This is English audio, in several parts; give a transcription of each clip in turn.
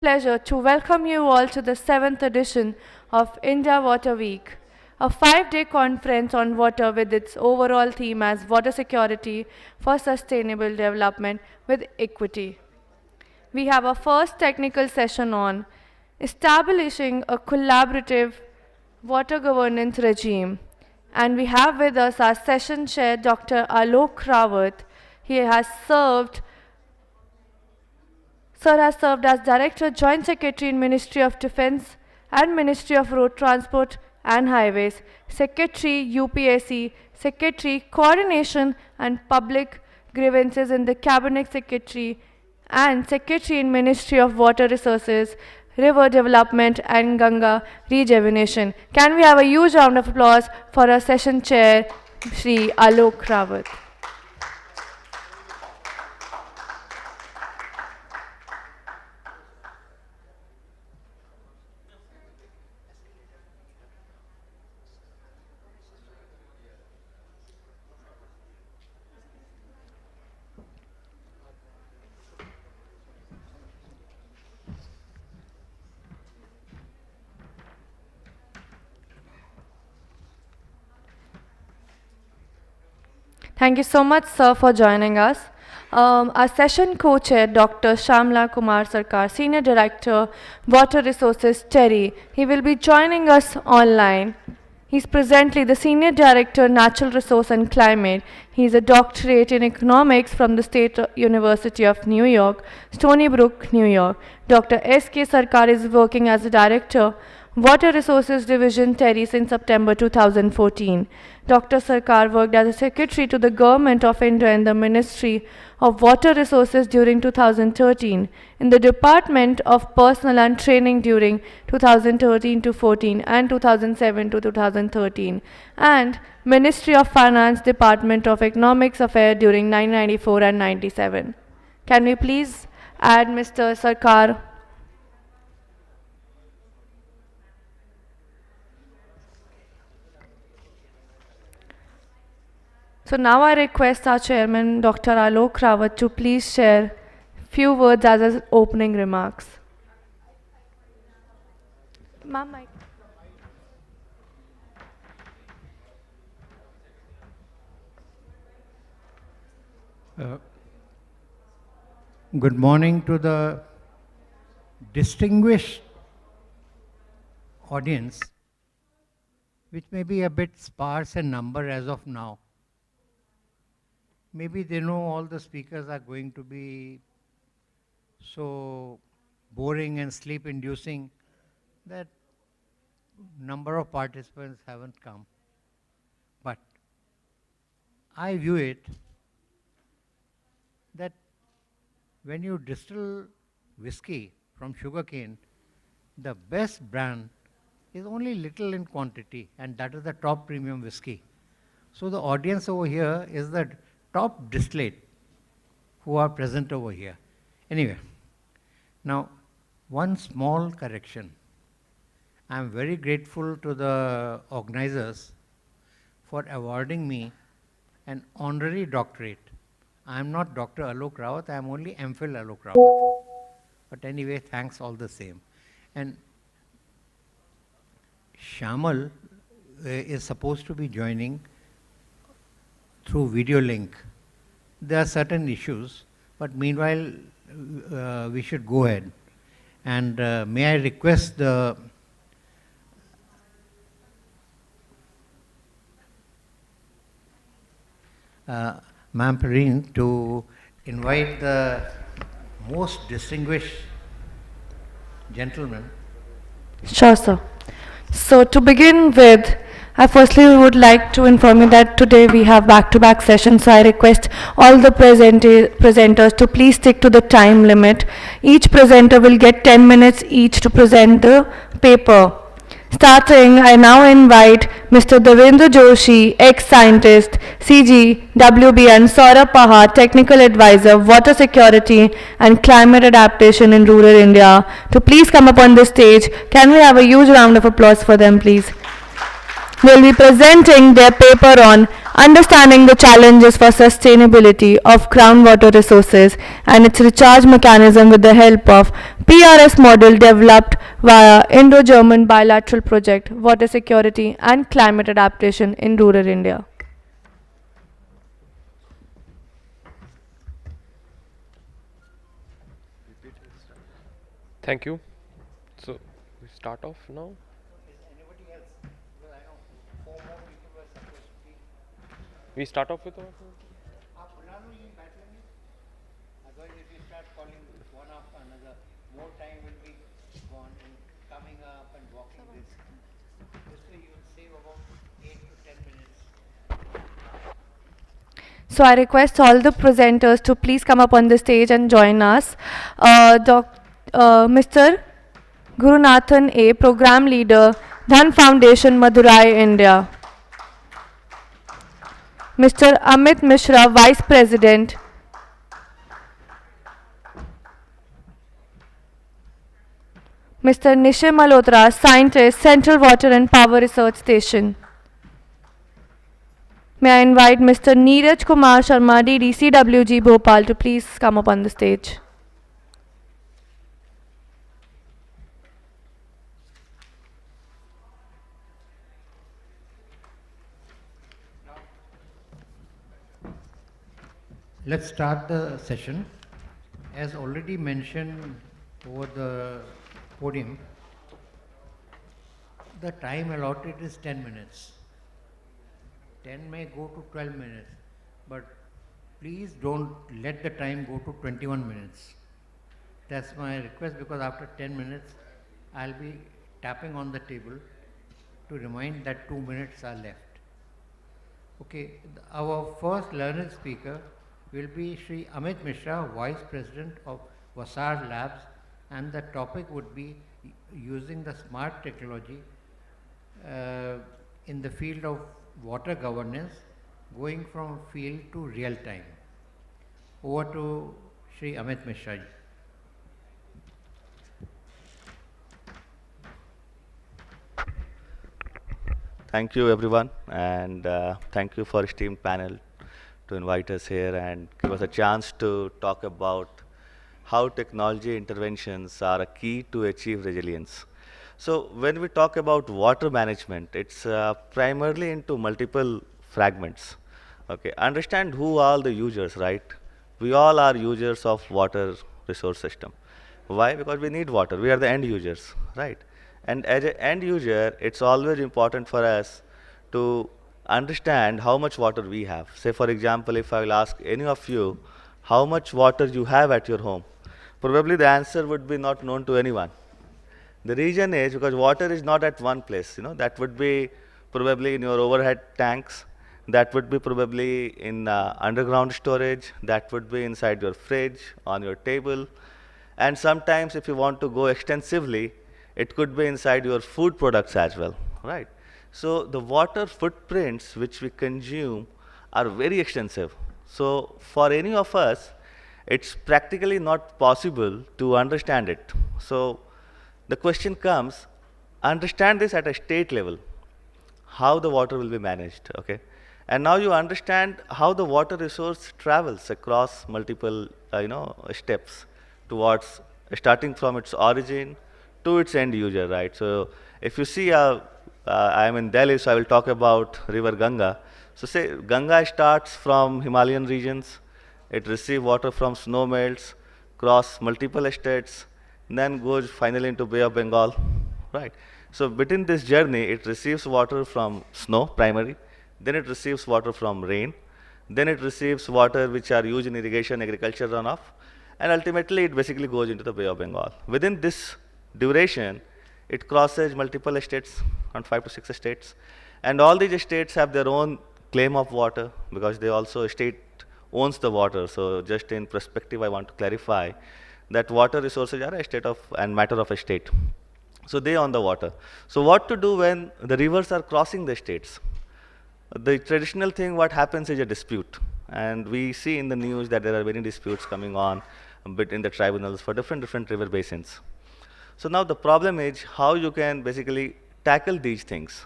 Pleasure to welcome you all to the 7th edition of India Water Week, a 5-day conference on water with its overall theme as Water Security for Sustainable Development with Equity. We have our first technical session on establishing a collaborative water governance regime. And we have with us our session chair, Dr. Alok Rawat. Sir has served as Director, Joint Secretary in Ministry of Defence and Ministry of Road Transport and Highways, Secretary UPSC, Secretary Coordination and Public Grievances in the Cabinet Secretary and Secretary in Ministry of Water Resources, River Development and Ganga Rejuvenation. Can we have a huge round of applause for our session chair, Shri Alok Rawat. Thank you so much, sir, for joining us. Our session co-chair, Dr. Shamla Kumar Sarkar, Senior Director, Water Resources, TERI. He will be joining us online. He's presently the Senior Director, Natural Resource and Climate. He's a doctorate in economics from the State University of New York, Stony Brook, New York. Dr. S.K. Sarkar is working as a Director, Water Resources Division, TERI since September 2014. Dr. Sarkar worked as a Secretary to the Government of India in the Ministry of Water Resources during 2013, in the Department of Personnel and Training during 2013 to 14 and 2007 to 2013, and Ministry of Finance Department of Economics Affairs during 1994 and 97. Can we please add Mr. Sarkar? So now I request our chairman, Dr. Alok Rawat, to please share few words as his opening remarks. Ma'am, mic. Good morning to the distinguished audience, which may be a bit sparse in number as of now. Maybe they know all the speakers are going to be so boring and sleep-inducing that number of participants haven't come. But I view it that when you distill whiskey from sugarcane, the best brand is only little in quantity, and that is the top premium whiskey. So the audience over here is the top distillate who are present over here. Anyway, now one small correction. I am very grateful to the organizers for awarding me an honorary doctorate. I am not Dr. Alok Rawat, I am only MPhil Alok Rawat. But anyway, thanks all the same. And Shamal is supposed to be joining through video link. There are certain issues, but meanwhile, we should go ahead. And may I request the Ma'am Perrine to invite the most distinguished gentleman. Sure, sir. So to begin with, I firstly would like to inform you that today we have back-to-back sessions, so I request all the presenters to please stick to the time limit. Each presenter will get 10 minutes each to present the paper. Starting, I now invite Mr. Devendra Joshi, ex-scientist, CG, WB, and Saurabh Pahar, Technical Advisor, Water Security and Climate Adaptation in Rural India, to please come up on the stage. Can we have a huge round of applause for them, please? will be presenting their paper on understanding the challenges for sustainability of groundwater resources and its recharge mechanism with the help of PRS model developed via Indo-German bilateral project Water Security and Climate Adaptation in Rural India. Thank you. So we start off now. We start off with our Otherwise, if you start calling one after another, more time will be gone in coming up and walking this. This way you will save about 8 to 10 minutes. So I request all the presenters to please come up on the stage and join us. Mr. Gurunathan A, Program Leader, Dhan Foundation, Madurai, India. Mr. Amit Mishra, Vice President. Mr. Nishay Malhotra, Scientist, Central Water and Power Research Station. May I invite Mr. Neeraj Kumar Sharma, DD, CWG Bhopal, to please come up on the stage. Let's start the session. As already mentioned over the podium, the time allotted is 10 minutes. 10 may go to 12 minutes, but please don't let the time go to 21 minutes. That's my request, because after 10 minutes, I'll be tapping on the table to remind that 2 minutes are left. Okay, our first learned speaker will be Sri Amit Mishra, Vice President of Vasar Labs, and the topic would be using the smart technology in the field of water governance, going from field to real time. Over to Sri Amit Mishra ji. Thank you everyone, and thank you for esteemed panel to invite us here and give us a chance to talk about how technology interventions are a key to achieve resilience. So when we talk about water management, it's primarily into multiple fragments. Okay, understand who are the users, right? We all are users of water resource system. Why? Because we need water. We are the end users, right? And as an end user, it's always important for us to understand how much water we have. Say, for example, if I will ask any of you how much water you have at your home, probably the answer would be not known to anyone. The reason is because water is not at one place. That would be probably in your overhead tanks, that would be probably in underground storage, that would be inside your fridge, on your table, and sometimes if you want to go extensively, it could be inside your food products as well, right? So the water footprints which we consume are very extensive. So for any of us, it's practically not possible to understand it. So the question comes, understand this at a state level, how the water will be managed, okay? And now you understand how the water resource travels across multiple, steps towards starting from its origin to its end user, right? So if you see, I am in Delhi, so I will talk about river Ganga. So say Ganga starts from Himalayan regions, it receives water from snow melts, cross multiple states, then goes finally into Bay of Bengal, right? So between this journey, it receives water from snow, primary, then it receives water from rain, then it receives water which are used in irrigation, agriculture runoff, and ultimately it basically goes into the Bay of Bengal. Within this duration, it crosses multiple states, around 5 to 6 states, and all these states have their own claim of water because they also state owns the water. So just in perspective, I want to clarify that water resources are a state of and matter of a state. So they own the water. So what to do when the rivers are crossing the states? The traditional thing, what happens is a dispute, and we see in the news that there are many disputes coming on between the tribunals for different river basins. So now the problem is how you can basically tackle these things.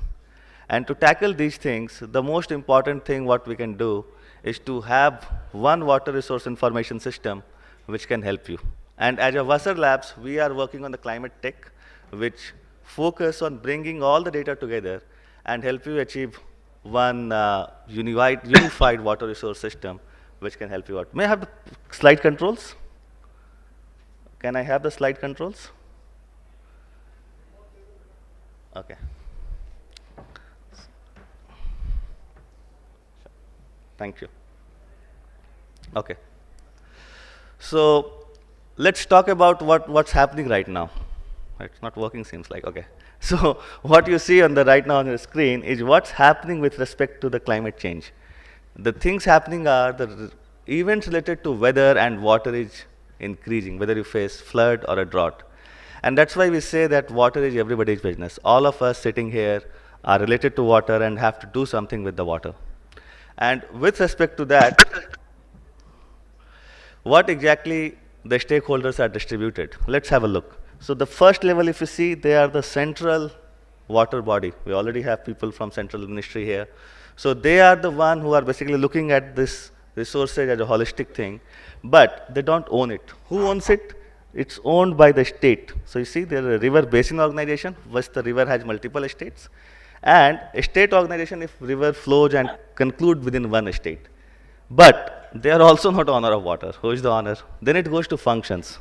And to tackle these things, the most important thing what we can do is to have one water resource information system which can help you. And as a Vassar Labs, we are working on the climate tech, which focus on bringing all the data together and help you achieve one unified water resource system which can help you out. May I have the slide controls? Can I have the slide controls? Okay. Thank you. Okay. So let's talk about what's happening right now. It's not working, seems like. Okay. So what you see on the right now on your screen is what's happening with respect to the climate change. The things happening are the events related to weather and water is increasing, whether you face flood or a drought. And that's why we say that water is everybody's business. All of us sitting here are related to water and have to do something with the water. And with respect to that, what exactly the stakeholders are distributed? Let's have a look. So the first level, if you see, they are the central water body. We already have people from central ministry here. So they are the one who are basically looking at this resources as a holistic thing, but they don't own it. Who owns it? It's owned by the state. So you see, there is a river basin organization, which the river has multiple estates, and a state organization if river flows and conclude within one estate. But they are also not owner of water. Who is the owner? Then it goes to functions.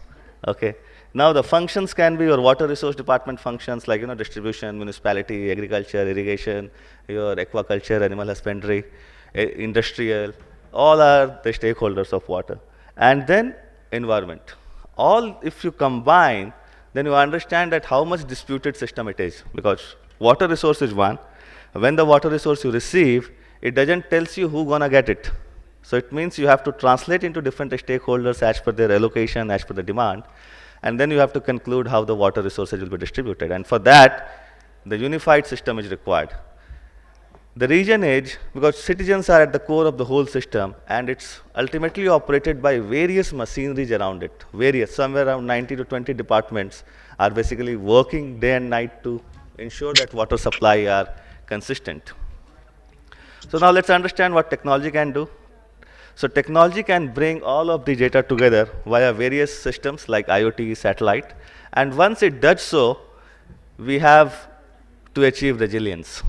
Okay. Now the functions can be your water resource department functions like distribution, municipality, agriculture, irrigation, your aquaculture, animal husbandry, industrial. All are the stakeholders of water. And then environment. All if you combine, then you understand that how much disputed system it is, because water resource is one. When the water resource you receive, it doesn't tells you who gonna get it. So it means you have to translate into different stakeholders as per their allocation, as per the demand, and then you have to conclude how the water resources will be distributed. And for that, the unified system is required. The region is, because citizens are at the core of the whole system, and it's ultimately operated by various machineries around it. Somewhere around 90 to 20 departments are basically working day and night to ensure that water supply are consistent. So now let's understand what technology can do. So technology can bring all of the data together via various systems like IoT, satellite, and once it does so, we have to achieve resilience.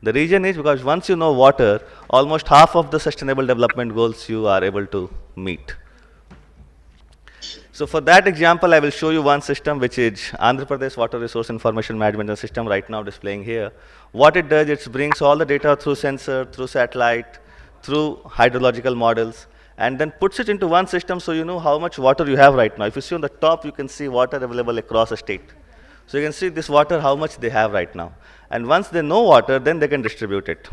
The reason is because once you know water, almost half of the sustainable development goals you are able to meet. So for that example, I will show you one system which is Andhra Pradesh Water Resource Information Management System right now displaying here. What it does, it brings all the data through sensor, through satellite, through hydrological models, and then puts it into one system so you know how much water you have right now. If you see on the top, you can see water available across a state. So you can see this water, how much they have right now. And once they know water, then they can distribute it.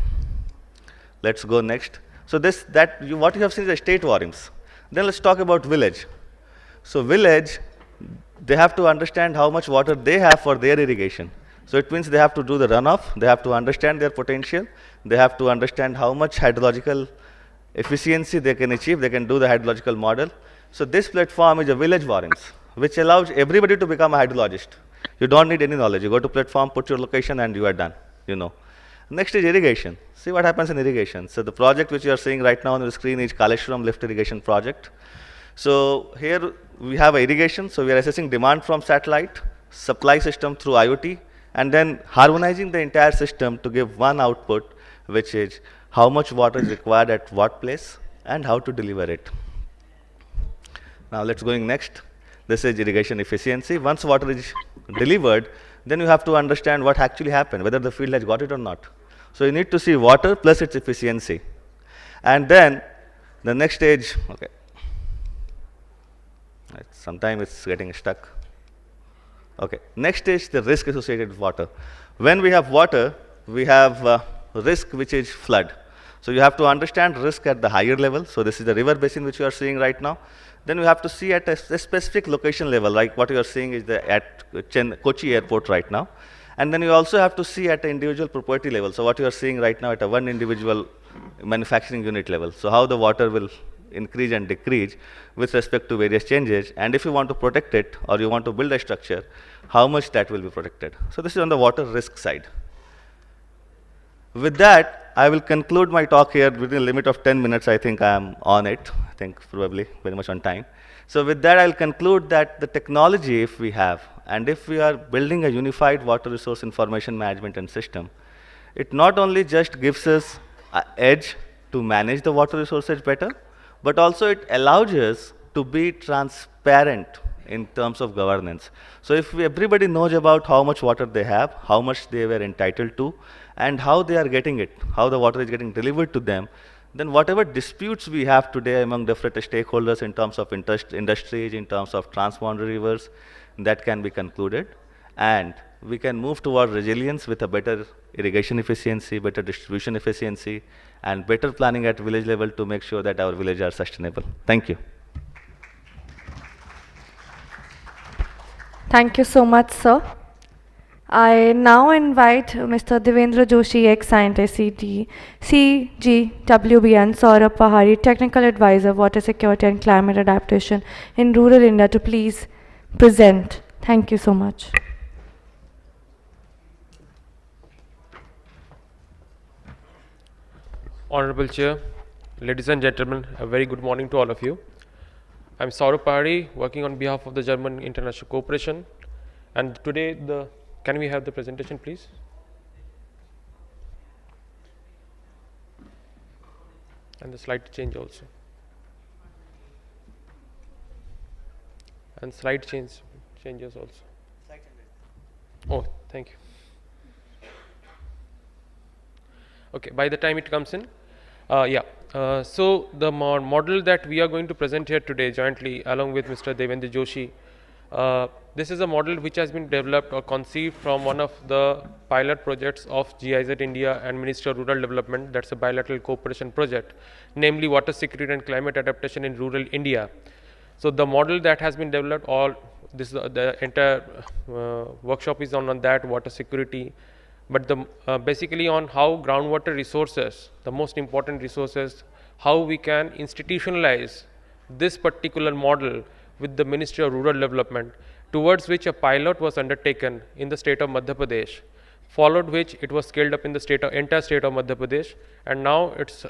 Let's go next. So what you have seen is the state volumes. Then let's talk about village. So village, they have to understand how much water they have for their irrigation. So it means they have to do the runoff, they have to understand their potential, they have to understand how much hydrological efficiency they can achieve, they can do the hydrological model. So this platform is a village volumes, which allows everybody to become a hydrologist. You don't need any knowledge. You go to platform, put your location, and you are done. Next is irrigation. See what happens in irrigation. So the project which you are seeing right now on the screen is Kaleshwaram Lift Irrigation Project. So here we have irrigation. So we are assessing demand from satellite, supply system through IoT, and then harmonizing the entire system to give one output, which is how much water is required at what place and how to deliver it. Now let's going next. This is irrigation efficiency. Once water is delivered, then you have to understand what actually happened, whether the field has got it or not. So you need to see water plus its efficiency. And then the next stage, okay. Sometimes it's getting stuck. Okay, next is the risk associated with water. When we have water, we have risk which is flood. So you have to understand risk at the higher level. So this is the river basin which you are seeing right now. Then you have to see at a specific location level, like what you are seeing is at Kochi airport right now. And then you also have to see at an individual property level. So what you are seeing right now at a one individual manufacturing unit level. So how the water will increase and decrease with respect to various changes. And if you want to protect it or you want to build a structure, how much that will be protected. So this is on the water risk side. With that, I will conclude my talk here within a limit of 10 minutes. I think I am on it. I think probably very much on time. So with that, I'll conclude that the technology, if we have, and if we are building a unified water resource information management and system, it not only just gives us an edge to manage the water resources better, but also it allows us to be transparent in terms of governance. So if everybody knows about how much water they have, how much they were entitled to, and how they are getting it, how the water is getting delivered to them, then whatever disputes we have today among different stakeholders in terms of industries, in terms of transboundary rivers, that can be concluded. And we can move toward resilience with a better irrigation efficiency, better distribution efficiency, and better planning at village level to make sure that our villages are sustainable. Thank you. Thank you so much, sir. I now invite Mr. Devendra Joshi, ex-scientist, CGWB, and Saurabh Pahari, Technical Advisor, Water Security and Climate Adaptation in Rural India, to please present. Thank you so much. Honorable Chair, ladies and gentlemen, a very good morning to all of you. I'm Saurabh Pahari, working on behalf of the German International Cooperation, and today can we have the presentation, please? And the slide change also. And slide changes also. Oh, thank you. Okay, by the time it comes in, so the model that we are going to present here today jointly along with Mr. Devendra Joshi, this is a model which has been developed or conceived from one of the pilot projects of GIZ India and Ministry of Rural Development. That's a bilateral cooperation project, namely water security and climate adaptation in rural India. So the model that has been developed, the entire workshop is on that water security, but basically on how groundwater resources, the most important resources, how we can institutionalize this particular model with the Ministry of Rural Development, towards which a pilot was undertaken in the state of Madhya Pradesh, followed which it was scaled up in the entire state of Madhya Pradesh, and now it's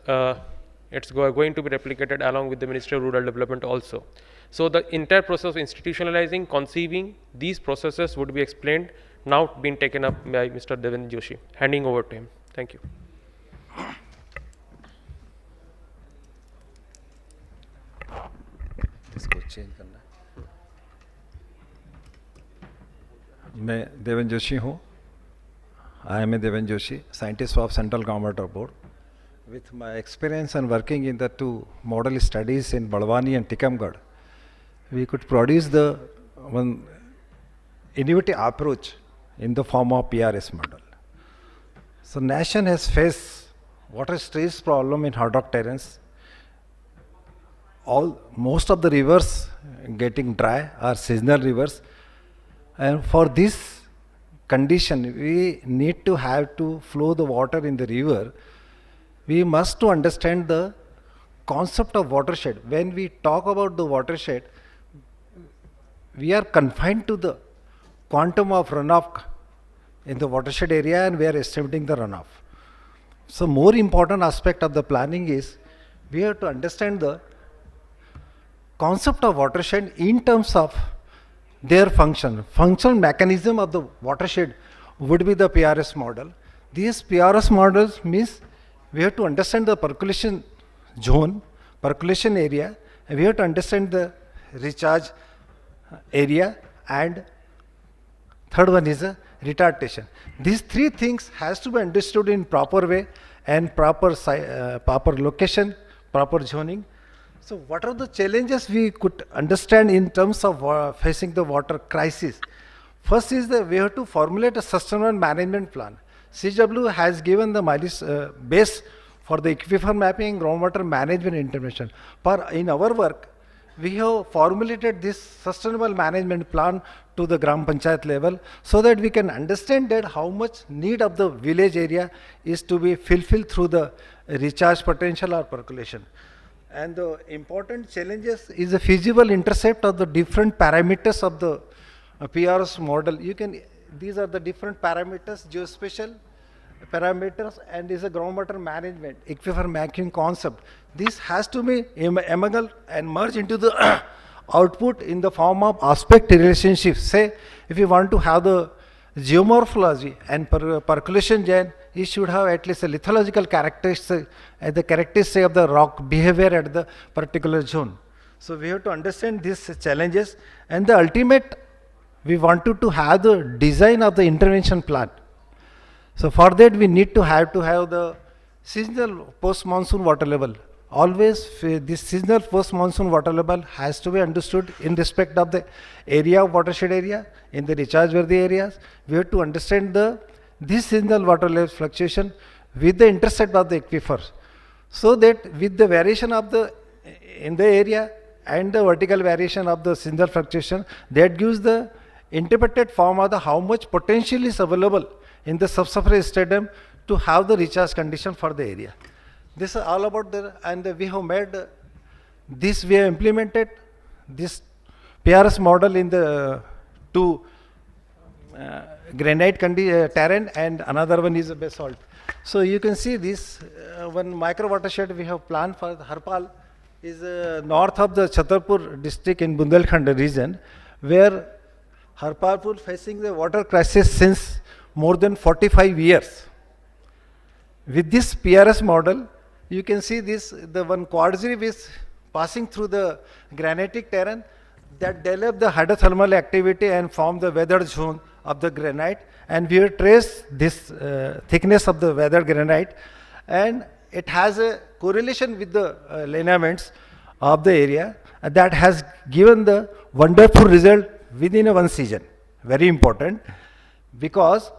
going to be replicated along with the Ministry of Rural Development also. So the entire process of institutionalizing, conceiving these processes would be explained, now being taken up by Mr. Devendra Joshi. Handing over to him. Thank you. इसको change करना है. मैं देवेंद्र जोशी हूँ. I am Devendra Joshi, scientist of Central Government Board. With my experience and working in the two model studies in Balwani and Tikamgarh, we could produce the one innovative approach in the form of PRS model. So nation has faced water stress problem in hard rock terrains. Most of the rivers getting dry are seasonal rivers, and for this condition we need to have to flow the water in the river. We must to understand the concept of watershed. When we talk about the watershed, we are confined to the quantum of runoff in the watershed area, and we are estimating the runoff. So more important aspect of the planning is we have to understand the concept of watershed in terms of their functional mechanism of the watershed would be the PRS model. These PRS models means we have to understand the percolation zone, percolation area, and we have to understand the recharge area, and third one is a retardation. These three things has to be understood in proper way and proper location, proper zoning. So what are the challenges we could understand in terms of facing the water crisis? First is that we have to formulate a sustainable management plan. CW has given the base for the aquifer mapping, groundwater management intervention. In our work, we have formulated this sustainable management plan to the Gram Panchayat level, so that we can understand that how much need of the village area is to be fulfilled through the recharge potential or percolation. And the important challenges is the feasible intercept of the different parameters of the PRS model. These are the different parameters: geospatial, parameters and is a groundwater management, aquifer mapping concept. This has to be emerged and merge into the output in the form of aspect relationships. Say, if you want to have the geomorphology and percolation gen, you should have at least a lithological characteristic, the characteristic of the rock behavior at the particular zone. So we have to understand these challenges, and the ultimate, we wanted to have the design of the intervention plan. So for that we need to have the seasonal post-monsoon water level. Always this seasonal post-monsoon water level has to be understood in respect of the area of watershed area, in the recharge worthy areas. We have to understand this seasonal water level fluctuation with the intercept of the aquifers, so that with the variation of the in the area and the vertical variation of the seasonal fluctuation, that gives the interpreted form of the how much potential is available in the subsurface stadium to have the recharge condition for the area. This is all about and we have made this, we have implemented this PRS model in the two granite terrain, and another one is a basalt. So you can see this one micro watershed we have planned for the Harpal is north of the Chhatarpur district in Bundelkhand region, where Harpalpur facing the water crisis since more than 45 years. With this PRS model, you can see this, the one quadriv is passing through the granitic terrain that develop the hydrothermal activity and form the weathered zone of the granite, and we have traced this thickness of the weathered granite, and it has a correlation with the lineaments of the area that has given the wonderful result within one season. Very important, because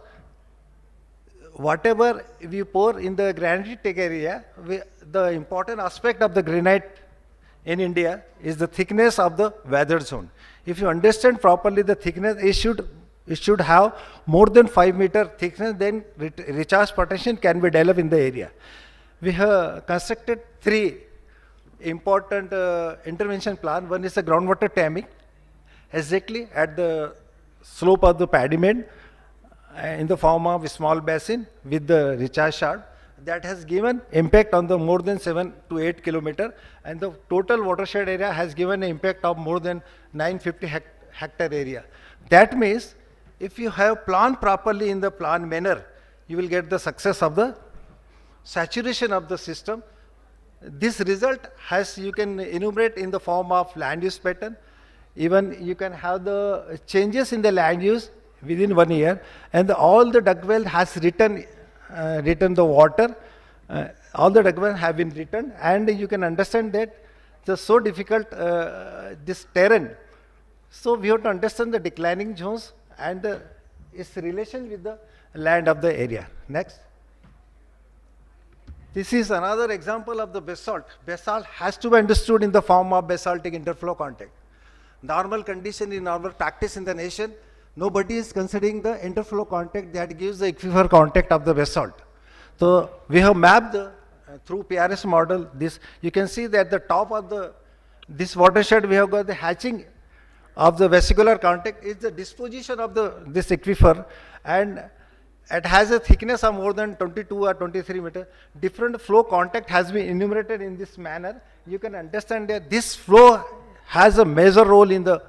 whatever we pour in the granitic area, the important aspect of the granite in India is the thickness of the weathered zone. If you understand properly the thickness, it should have more than 5 meter thickness, then recharge potential can be developed in the area. We have constructed 3 important intervention plan. One is the groundwater tamming, exactly at the slope of the paddy bed in the form of a small basin with the recharge shaft that has given impact on the more than 7 to 8 kilometer, and the total watershed area has given an impact of more than 950 hectare area. That means if you have planned properly in the planned manner, you will get the success of the saturation of the system. This result has, you can enumerate in the form of land use pattern. Even you can have the changes in the land use within 1 year, and all the duct well has written the water, all the duct well have been written, and you can understand that it's so difficult this terrain. So we have to understand the declining zones and its relation with the land of the area. Next. This is another example of the basalt. Basalt has to be understood in the form of basaltic interflow contact. Normal condition in normal practice in the nation, nobody is considering the interflow contact that gives the aquifer contact of the basalt. So we have mapped through PRS model this. You can see that the top of this watershed we have got the hatching of the vesicular contact is the disposition of this aquifer, and it has a thickness of more than 22 or 23 meter. Different flow contact has been enumerated in this manner. You can understand that this flow has a major role in the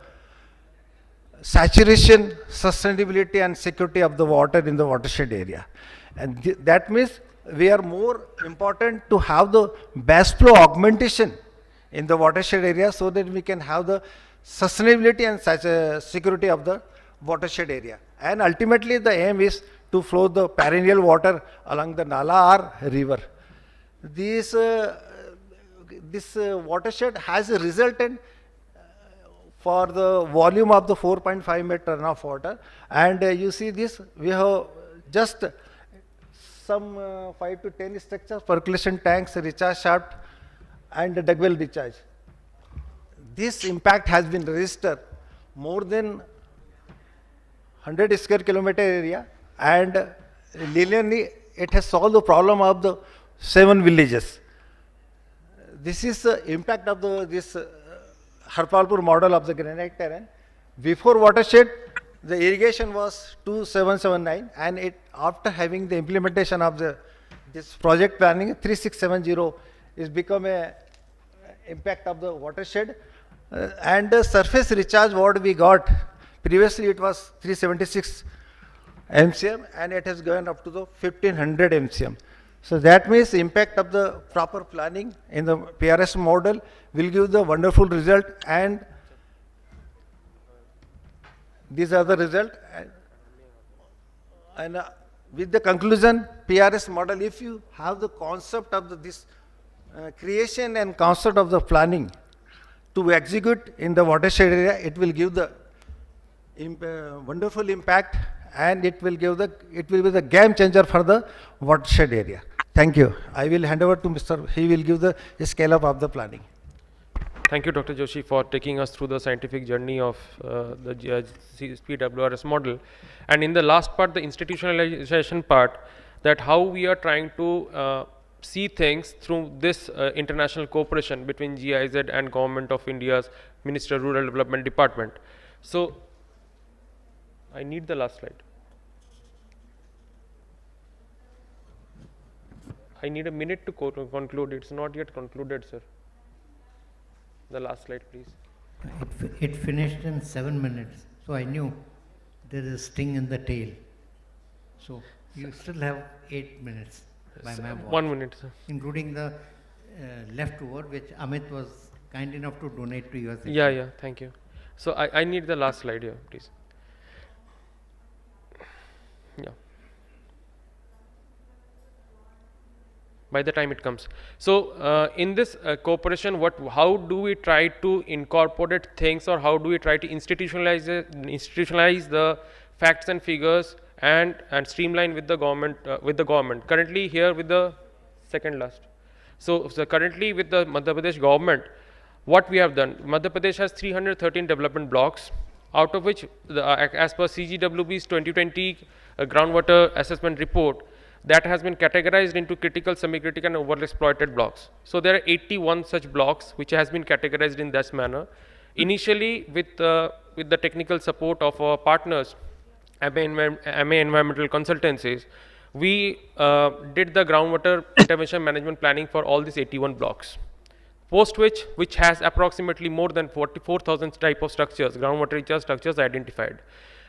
saturation, sustainability and security of the water in the watershed area. And that means we are more important to have the best flow augmentation in the watershed area, so that we can have the sustainability and security of the watershed area. And ultimately the aim is to flow the perennial water along the Nala or river. This watershed has resulted for the volume of the 4.5 meter runoff water, and you see this, we have just some 5 to 10 structures, percolation tanks, recharge shaft and the duct well recharge. This impact has been registered more than 100 square kilometer area, and linearly it has solved the problem of the 7 villages. This is the impact of this Harpalpur model of the granite terrain. Before watershed, the irrigation was 2779, and it after having the implementation of this project planning 3670 is become a impact of the watershed, and the surface recharge what we got previously it was 376 MCM and it has gone up to the 1500 MCM. So that means the impact of the proper planning in the PRS model will give the wonderful result, and these are the result. And with the conclusion, PRS model, if you have the concept of this creation and concept of the planning to execute in the watershed area, it will give the wonderful impact, and it will be the game changer for the watershed area. Thank you. I will hand over to Mr. He will give the scale up of the planning. Thank you, Dr. Joshi, for taking us through the scientific journey of the PWRS model. And in the last part, the institutionalization part, that how we are trying to see things through this international cooperation between GIZ and Government of India's Ministry of Rural Development Department. So, I need the last slide. I need a minute to conclude. It's not yet concluded, sir. The last slide, please. It finished in 7 minutes, so I knew there is a sting in the tail. So you still have 8 minutes by my watch. 1 minute, sir. Including the leftover, which Amit was kind enough to donate to your section. Yeah, thank you. So I need the last slide here, please. Yeah. By the time it comes. So in this cooperation, how do we try to incorporate things, or how do we try to institutionalize the facts and figures and streamline with the government? Currently here with the second last. So currently with the Madhya Pradesh government, what we have done, Madhya Pradesh has 313 development blocks, out of which as per CGWB's 2020 groundwater assessment report, that has been categorized into critical, semi-critical and overexploited blocks. So there are 81 such blocks which has been categorized in this manner. Initially with the technical support of our partners, MA Environmental Consultancies, we did the groundwater intervention management planning for all these 81 blocks. Post which has approximately more than 44,000 type of structures, groundwater recharge structures identified.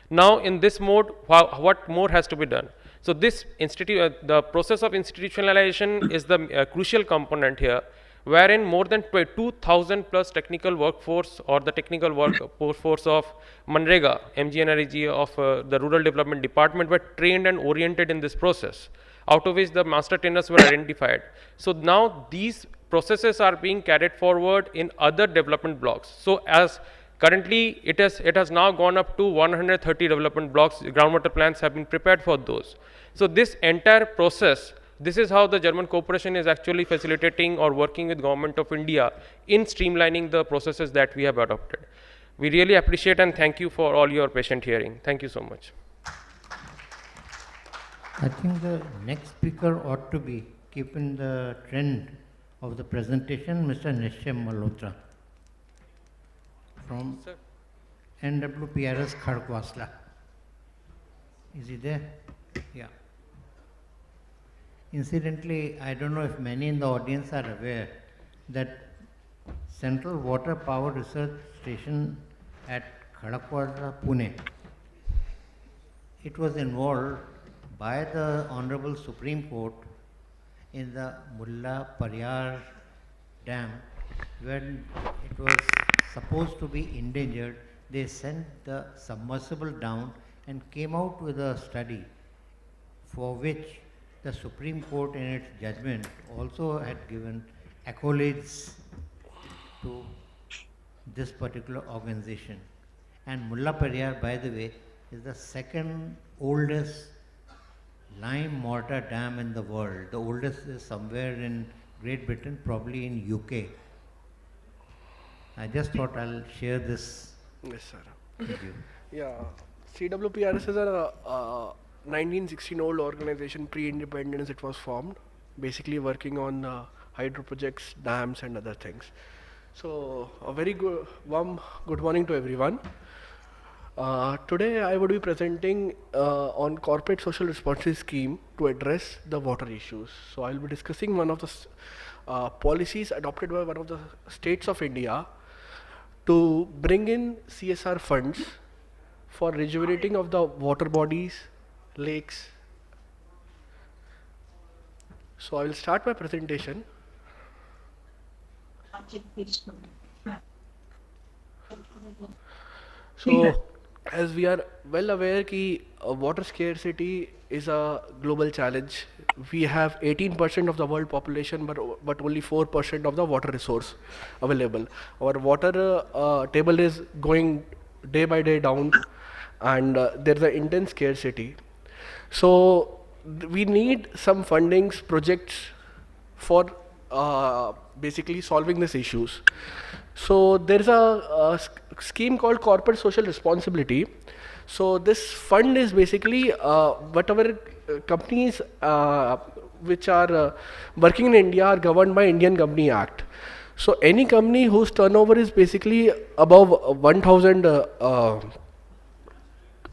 Now in this mode, what more has to be done? So this the process of institutionalization is the crucial component here, wherein more than 2,000 plus technical workforce, or the technical workforce of Manrega, MGNREG of the Rural Development Department, were trained and oriented in this process, out of which the master trainers were identified. So now these processes are being carried forward in other development blocks. So as currently it has now gone up to 130 development blocks, groundwater plans have been prepared for those. So this entire process, this is how the German cooperation is actually facilitating or working with Government of India in streamlining the processes that we have adopted. We really appreciate and thank you for all your patient hearing. Thank you so much. I think the next speaker ought to be, keeping the trend of the presentation, Mr. Nishchay Malhotra from NWPRS Khadagwasla. Is he there? Yeah. Incidentally, I don't know if many in the audience are aware that Central Water Power Research Station at Khadagwasla, Pune, it was involved by the Honorable Supreme Court in the Mulla Pariyar Dam, when it was supposed to be endangered. They sent the submersible down and came out with a study for which the Supreme Court in its judgment also had given accolades to this particular organization. And Mulla Pariyar, by the way, is the second oldest lime mortar dam in the world. The oldest is somewhere in Great Britain, probably in UK. I just thought I'll share this. Yes, sir. With you. Yeah, CWPRS is a 1916 old organization, pre-independence it was formed, basically working on hydro projects, dams and other things. So a very warm good morning to everyone. Today I would be presenting on corporate social responsibility scheme to address the water issues. So I'll be discussing one of the policies adopted by one of the states of India to bring in CSR funds for rejuvenating of the water bodies, lakes. So I will start my presentation. So, as we are well aware कि water scarcity is a global challenge. We have 18% of the world population, but only 4% of the water resource available. Our water table is going day by day down, and there's an intense scarcity. So we need some fundings projects for basically solving these issues. So there's a scheme called corporate social responsibility. So this fund is basically whatever companies which are working in India are governed by Indian Company Act. So any company whose turnover is basically above 1,000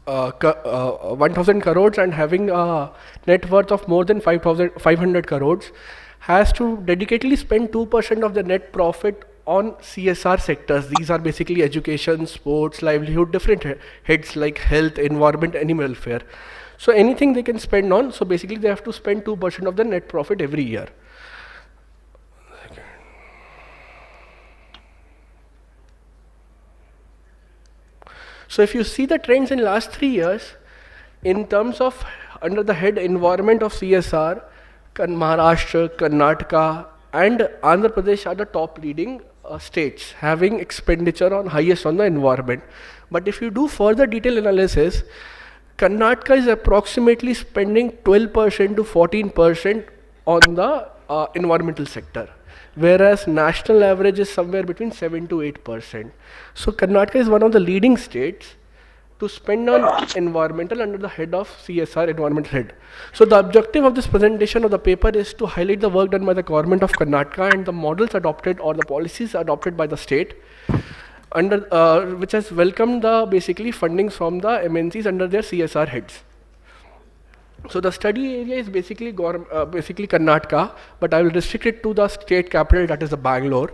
1,000 crores and having a net worth of more than 500 crores has to dedicatedly spend 2% of the net profit on CSR sectors. These are basically education, sports, livelihood, different heads like health, environment, animal welfare. So anything they can spend on, so basically they have to spend 2% of the net profit every year. So if you see the trends in last 3 years, in terms of under the head environment of CSR, Maharashtra, Karnataka and Andhra Pradesh are the top leading states having expenditure on highest on the environment. But if you do further detailed analysis, Karnataka is approximately spending 12% to 14% on the environmental sector, whereas national average is somewhere between 7 to 8%. So Karnataka is one of the leading states to spend on environmental under the head of CSR environmental head. So the objective of this presentation of the paper is to highlight the work done by the government of Karnataka and the models adopted or the policies adopted by the state under which has welcomed the basically fundings from the MNCs under their CSR heads. So the study area is basically Karnataka, but I will restrict it to the state capital, that is the Bangalore.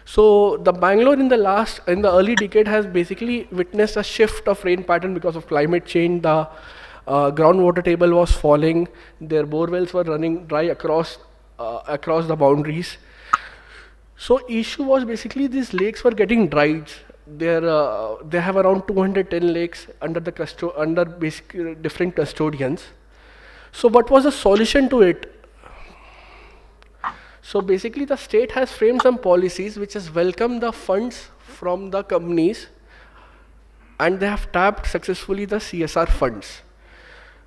So the Bangalore in the early decade has basically witnessed a shift of rain pattern because of climate change. The groundwater table was falling. Their bore wells were running dry across the boundaries. So issue was basically these lakes were getting dried. They have around 210 lakes under basically different custodians. So what was the solution to it? So basically the state has framed some policies which has welcomed the funds from the companies and they have tapped successfully the CSR funds.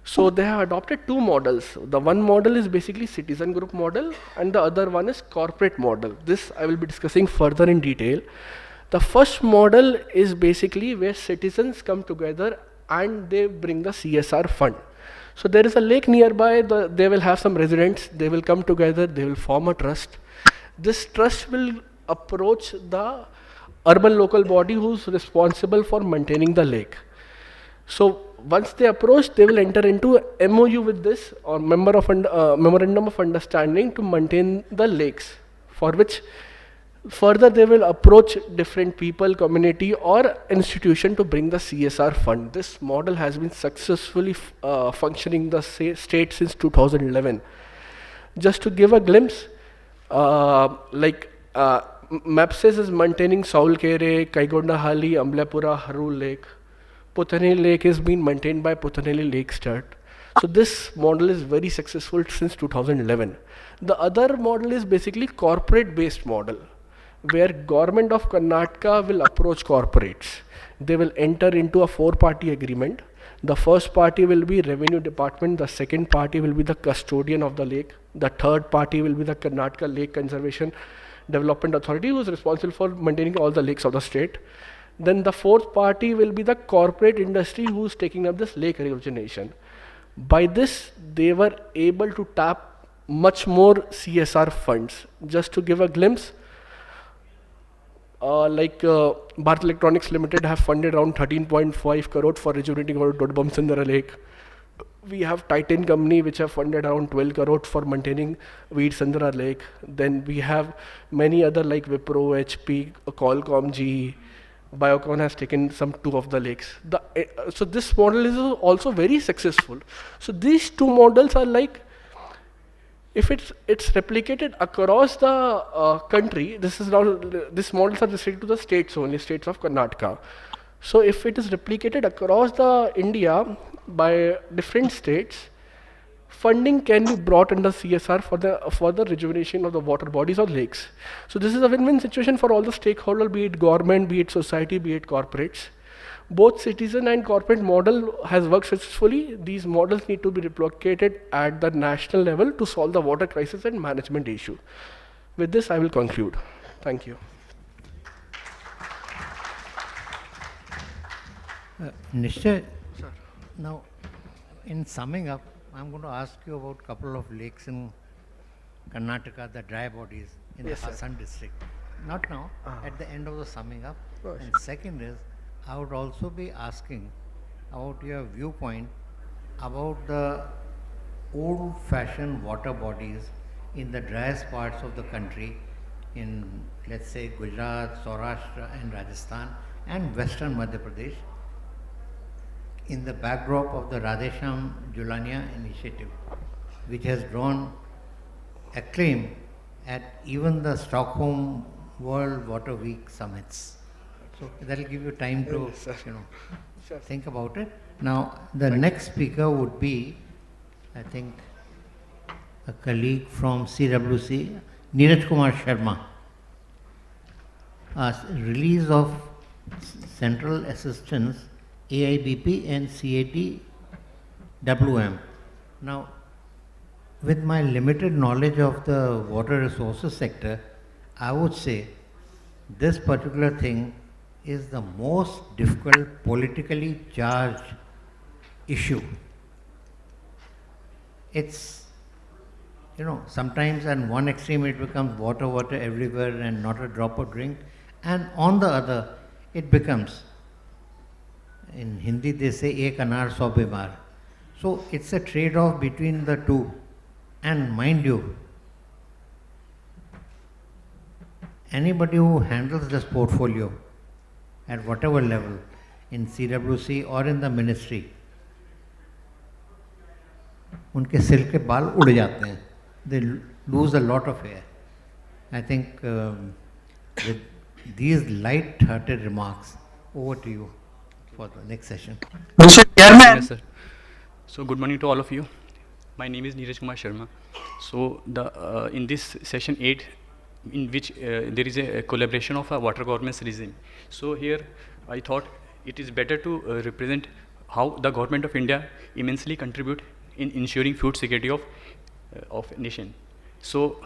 So they have adopted two models. The one model is basically citizen group model and the other one is corporate model. This I will be discussing further in detail. The first model is basically where citizens come together and they bring the CSR fund. So there is a lake nearby, they will have some residents, they will come together, they will form a trust. This trust will approach the urban local body who's responsible for maintaining the lake. So once they approach, they will enter into a MOU with this or memorandum of understanding to maintain the lakes, for which further they will approach different people, community or institution to bring the CSR fund. This model has been successfully functioning in the state since 2011. Just to give a glimpse, MAPSES is maintaining Saulkere, Kaigondahalli, Amblapura, Harul Lake. Puthaneli Lake is being maintained by Puthaneli Lake State. So this model is very successful since 2011. The other model is basically corporate based model, where government of Karnataka will approach corporates. They will enter into a 4-party agreement. The first party will be revenue department, the second party will be the custodian of the lake, the third party will be the Karnataka Lake Conservation Development Authority, who is responsible for maintaining all the lakes of the state. Then the fourth party will be the corporate industry who is taking up this lake rejuvenation. By this, they were able to tap much more CSR funds. Just to give a glimpse, Bharat Electronics Limited have funded around 13.5 crore for rejuvenating our Dodbam Sandara Lake. We have Titan company which have funded around 12 crore for maintaining Veer Sandara Lake. Then we have many other like Wipro, HP, Qualcomm, GE. Biocon has taken some 2 of the lakes. So this model is also very successful. So these 2 models are like, if it's replicated across the country, this models are restricted to the states only, states of Karnataka. So if it is replicated across the India by different states, funding can be brought under CSR for the rejuvenation of the water bodies or lakes. So this is a win-win situation for all the stakeholders, be it government, be it society, be it corporates. Both citizen and corporate model has worked successfully. These models need to be replicated at the national level to solve the water crisis and management issue. With this, I will conclude. Thank you. Nishchay, now in summing up, I'm going to ask you about a couple of lakes in Karnataka, the dry bodies in Yes, the sir. Hassan district. Not now, at the end of the summing up. Oh, And second is, I would also be asking about your viewpoint about the old-fashioned water bodies in the driest parts of the country, in let's say Gujarat, Saurashtra and Rajasthan and western Madhya Pradesh, in the backdrop of the Radhesham Julania initiative, which has drawn acclaim at even the Stockholm World Water Week summits. So that will give you time to, think about it. Now, the next speaker would be, I think, a colleague from CWC, Neeraj Kumar Sharma. Release of Central Assistance, AIBP and CAT-WM. Now, with my limited knowledge of the water resources sector, I would say this particular thing is the most difficult politically charged issue. It's, sometimes on one extreme it becomes water everywhere and not a drop of drink, and on the other it becomes, in Hindi they say, ek anar so bimar. So it's a trade-off between the two. And mind you, anybody who handles this portfolio at whatever level, in CWC or in the ministry, उनके सिर के बाल उड़ जाते हैं. They lose a lot of hair. I think with these light-hearted remarks, over to you for the next session. Mr. Chairman. Yes, sir. So good morning to all of you. My name is Neeraj Kumar Sharma. So in this session 8, in which there is a collaboration of a water governance regime. So here I thought it is better to represent how the government of India immensely contribute in ensuring food security of nation. So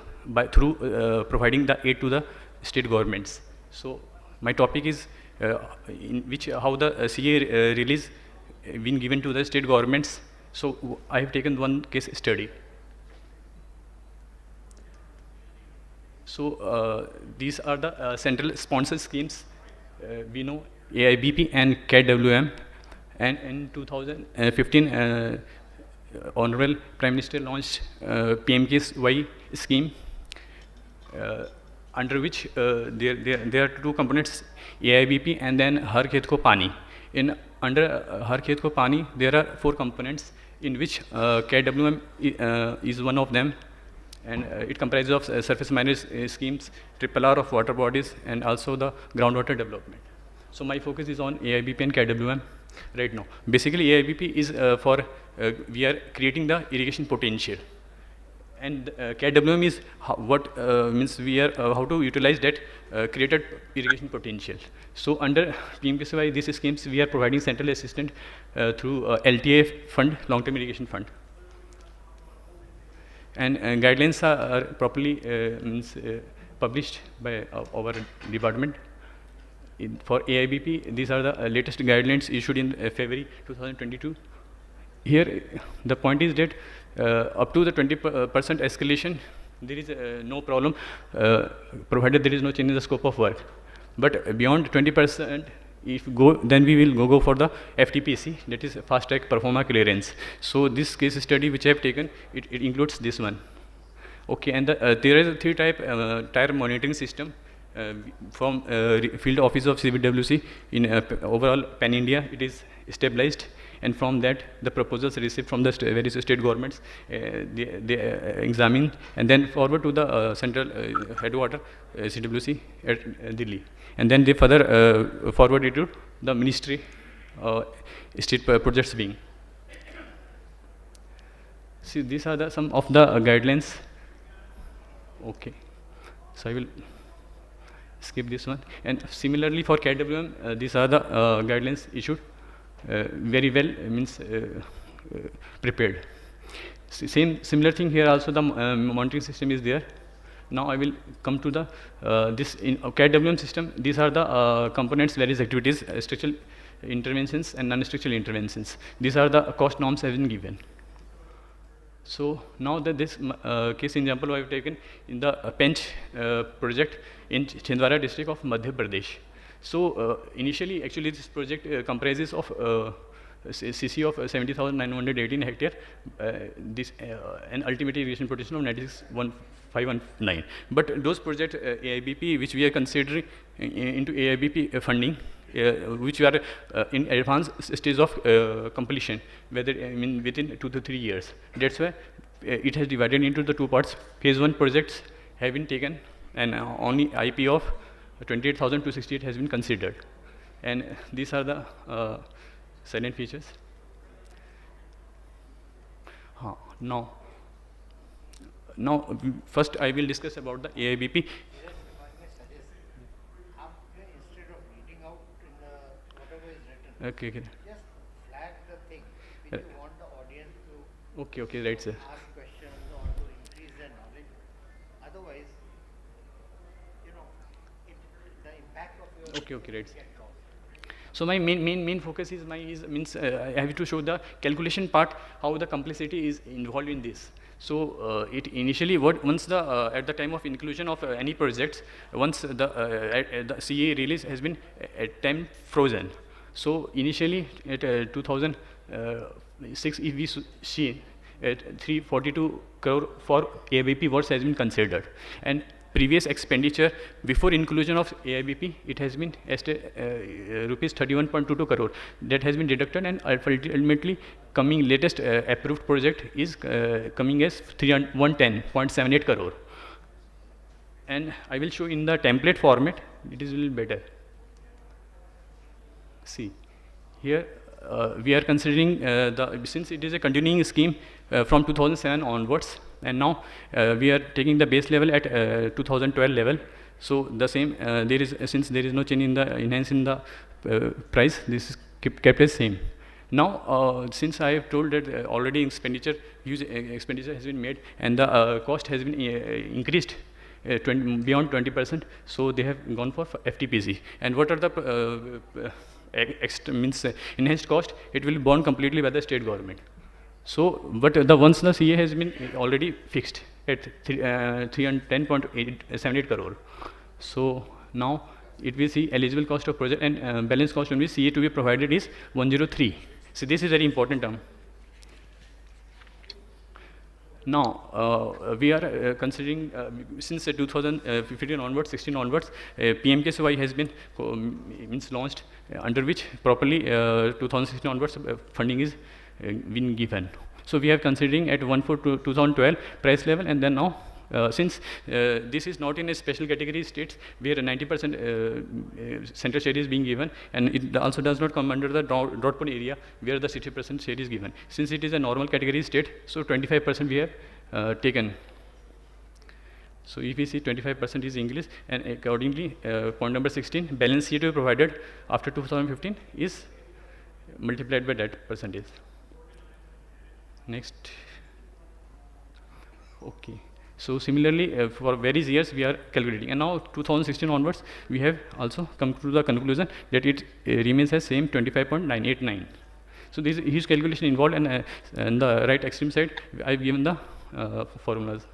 through providing the aid to the state governments. So my topic is in which how the CA release been given to the state governments. So I have taken one case study. So these are the central sponsor schemes. We know AIBP and CAT-WM, and in 2015 Honorable Prime Minister launched PMKSY scheme, under which there are two components, AIBP and then Har Khet Ko Pani. Under Har Khet Ko Pani, there are 4 components, in which CAT-WM is one of them, and it comprises of surface managed schemes, RRR of water bodies, and also the groundwater development. So my focus is on AIBP and CAT-WM right now. Basically, AIBP is we are creating the irrigation potential, and CAT-WM is means we are how to utilize that created irrigation potential. So under PMKSY, these schemes we are providing central assistance through LTA fund, long-term irrigation fund, and guidelines are properly published by our department. For AIBP, these are the latest guidelines issued in February 2022. Here, the point is that up to the 20% escalation, there is no problem, provided there is no change in the scope of work. But beyond 20%, if go, then we will go for the FTPC, that is fast track performa clearance. So this case study which I have taken, it includes this one. Okay, and there is a three-type tire monitoring system from field office of CBWC in overall pan India. It is stabilized, and from that the proposals received from the various state governments, they examine and then forward to the central headquarter CWC at Delhi, and then they further forward it to the ministry state projects wing. See, these are the some of the guidelines. Okay, so I will skip this one. And similarly for KWM, these are the guidelines issued, very well prepared. Similar thing here also, the monitoring system is there. Now I will come to the this in KWM system. These are the components, various activities, structural interventions and non-structural interventions. These are the cost norms have been given. So now that this case example I have taken in the Pench project in Chhindwara district of Madhya Pradesh. So initially, actually, this project comprises of CC of 70,918 hectare, and ultimate irrigation potential of 96,519. But those projects AIBP, which we are considering into AIBP funding, which we are in advanced stage of completion, whether within 2 to 3 years. That's why it has divided into the two parts. Phase 1 projects have been taken, and only IP of 28,268 has been considered. And these are the salient features. Now, first I will discuss about the AIBP. Okay. Just flag the thing which you want the audience to Okay, right, sir. ask questions or to increase their knowledge. Otherwise, the impact of your Okay, right. So my main focus is I have to show the calculation part, how the complexity is involved in this. So it initially once the at the time of inclusion of any projects, once the CA release has been at time frozen. So initially at 2006, if we see at 342 crore for AIBP works has been considered, and previous expenditure before inclusion of AIBP, it has been rupees 31.22 crore. That has been deducted, and ultimately coming latest approved project is coming as 110.78 crore. And I will show in the template format. It is a little better. See, here we are considering since it is a continuing scheme from 2007 onwards, and now we are taking the base level at 2012 level. So the same since there is no change in the enhance in the price, this is kept as same. Now since I have told that already huge expenditure has been made, and the cost has been increased beyond 20%, so they have gone for FTPC. And what are the enhanced cost? It will be borne completely by the state government. So, but once the CA has been already fixed at 310.78 crore. So now it will see eligible cost of project, and balance cost on which CA to be provided is 103. So this is very important term. Now we are considering since 2015 onwards, 16 onwards, PMKSY has been launched, under which properly 2016 onwards funding is been given. So we are considering at 1/4/2012 price level, and then now since this is not in a special category states where 90% central share is being given, and it also does not come under the drought prone area where the 60% share is given. Since it is a normal category state, so 25% we have taken. So if we see 25% is English, and accordingly point number 16, balance CA to be provided after 2015 is multiplied by that percentage. Next. Okay. So similarly, for various years we are calculating, and now 2016 onwards we have also come to the conclusion that it remains as same 25.989. So this is huge calculation involved, and on the right extreme side I have given the formulas.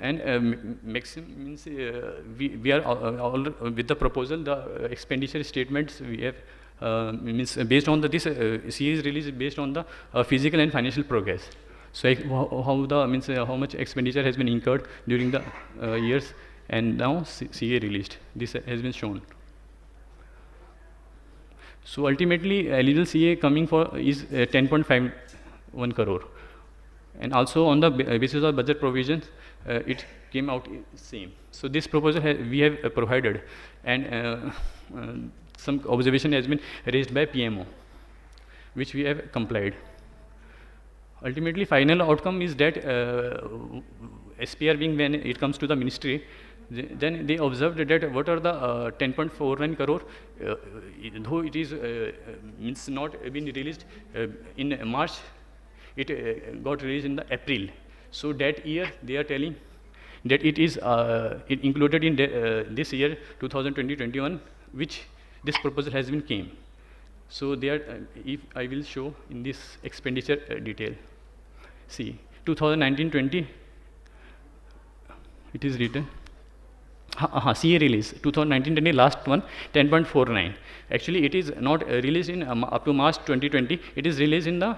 And maximum means we are all with the proposal, the expenditure statements we have means based on the this CA is released based on the physical and financial progress. So how the means how much expenditure has been incurred during the years, and now CA released. This has been shown. So ultimately, eligible CA coming for is 10.51 crore, and also on the basis of budget provisions, it came out same. So this proposal we have provided, and some observation has been raised by PMO, which we have complied. Ultimately, final outcome is that SPR being, when it comes to the ministry, then they observed that what are the 10.49 crore, though it is means not been released in March, it got released in the April. So that year they are telling that it is it included in this year 2020-21, which this proposal has been came. So they are, if I will show in this expenditure detail. See, 2019-20, it is written. CA release 2019-20 last one 10.49. Actually, it is not released in up to March 2020. It is released in the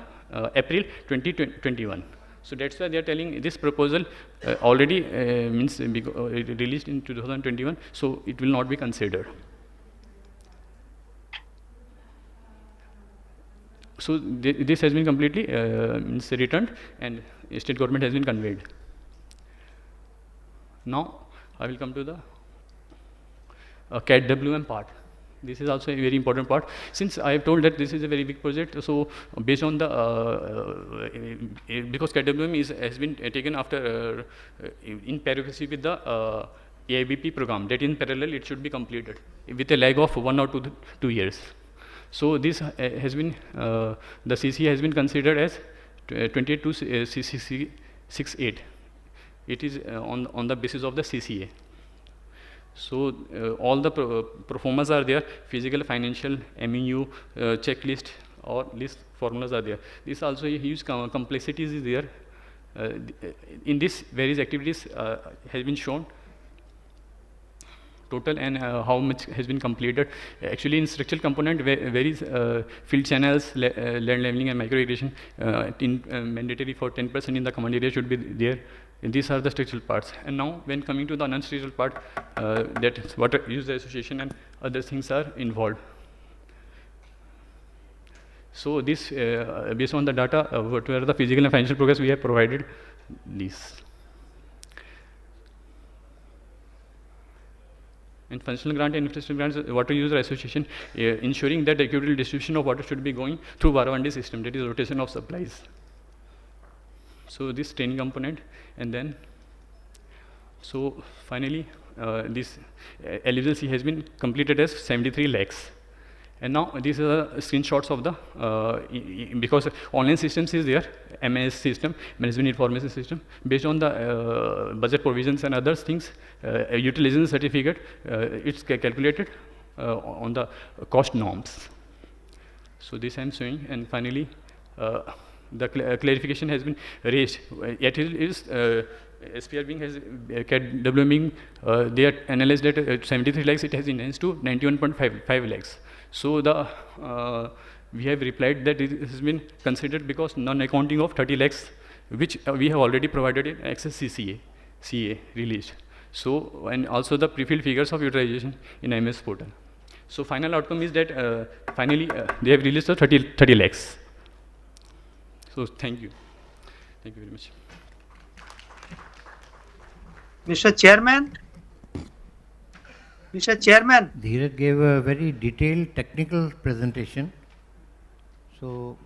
April 2021. So that's why they are telling this proposal already means released in 2021. So it will not be considered. So this has been completely returned, and state government has been conveyed. Now I will come to the CAT-WM part. This is also a very important part. Since I have told that this is a very big project, so based on the because CAT-WM has been taken after in parallel with the AIBP program, that in parallel it should be completed with a lag of 1 or 2 years. So this has been the CC has been considered as 22 CC68. It is on the basis of the CCA. So all the performance are there: physical, financial, MEU, checklist, or list formulas are there. This also a huge complexities is there. In this, various activities has been shown total, and how much has been completed. Actually, in structural component, various field channels, land leveling and micro irrigation, mandatory for 10% in the command area should be there. And these are the structural parts. And now, when coming to the non-structural part, that water use association and other things are involved. So this, based on the data, what were the physical and financial progress we have provided these. And functional grant and infrastructure grants, water user association, ensuring that the equitable distribution of water should be going through Varavandi system, that is rotation of supplies. So this training component, and then, so finally, this eligibility has been completed as 73 lakhs. And now these are screenshots of the, because online systems is there, MIS system, management information system, based on the budget provisions and other things, utilization certificate, it's calculated on the cost norms. So this I'm showing, and finally, the clarification has been raised. Yet it is SPR being has CAT-WM being, they are analyzed that 73 lakhs, it has enhanced to 91.5 lakhs. So the we have replied that it has been considered because non-accounting of 30 lakhs, which we have already provided in access CA released. So, and also the pre-filled figures of utilization in MS portal. So final outcome is that finally they have released the 30 lakhs. So thank you very much. Mr. Chairman, Dheeraj gave a very detailed technical presentation. So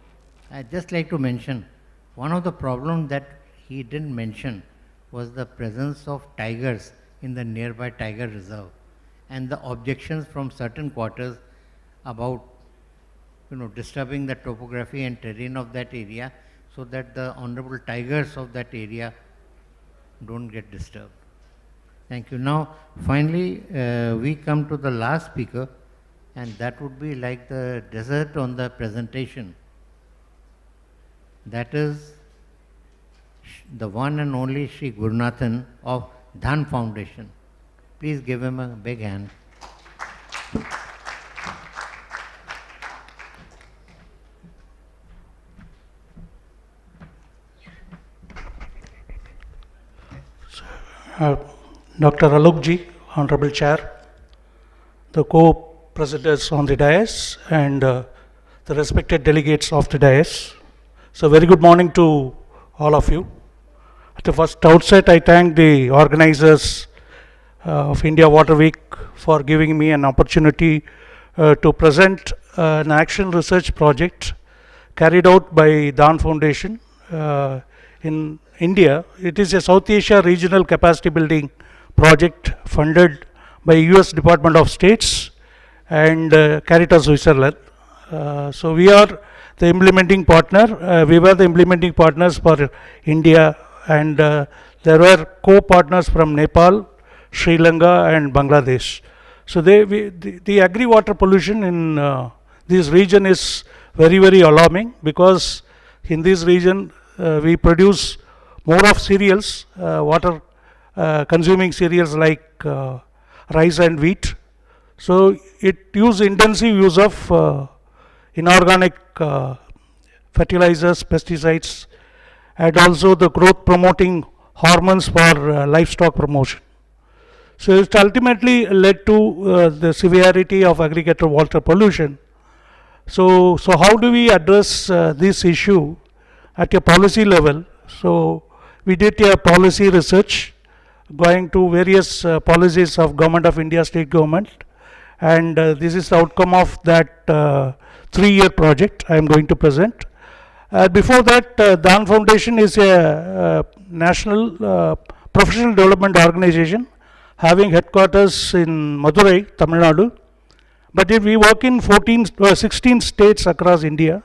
I'd just like to mention, one of the problems that he didn't mention was the presence of tigers in the nearby tiger reserve, and the objections from certain quarters about disturbing the topography and terrain of that area, so that the honorable tigers of that area don't get disturbed. Thank you. Now, finally, we come to the last speaker, and that would be like the dessert on the presentation. That is the one and only Sri Gurunathan of Dhan Foundation. Please give him a big hand. Dr. Alokji, Honorable Chair, the co-presidents on the dais, and the respected delegates of the dais. So, very good morning to all of you. At the first outset, I thank the organizers of India Water Week for giving me an opportunity to present an action research project carried out by Dhan Foundation in India. It is a South Asia regional capacity building project funded by US Department of States and Caritas Switzerland. So we are the implementing partner. We were the implementing partners for India, and there were co-partners from Nepal, Sri Lanka and Bangladesh. So the agri-water pollution in this region is very, very alarming, because in this region we produce more of cereals, water consuming cereals like rice and wheat. So it use intensive use of inorganic fertilizers, pesticides, and also the growth promoting hormones for livestock promotion. So it ultimately led to the severity of agricultural water pollution. So how do we address this issue at a policy level? So we did a policy research going to various policies of Government of India, state government, and this is the outcome of that 3-year project I am going to present. Before that, Dhan Foundation is a national professional development organization having headquarters in Madurai, Tamil Nadu. But if we work in 16 states across India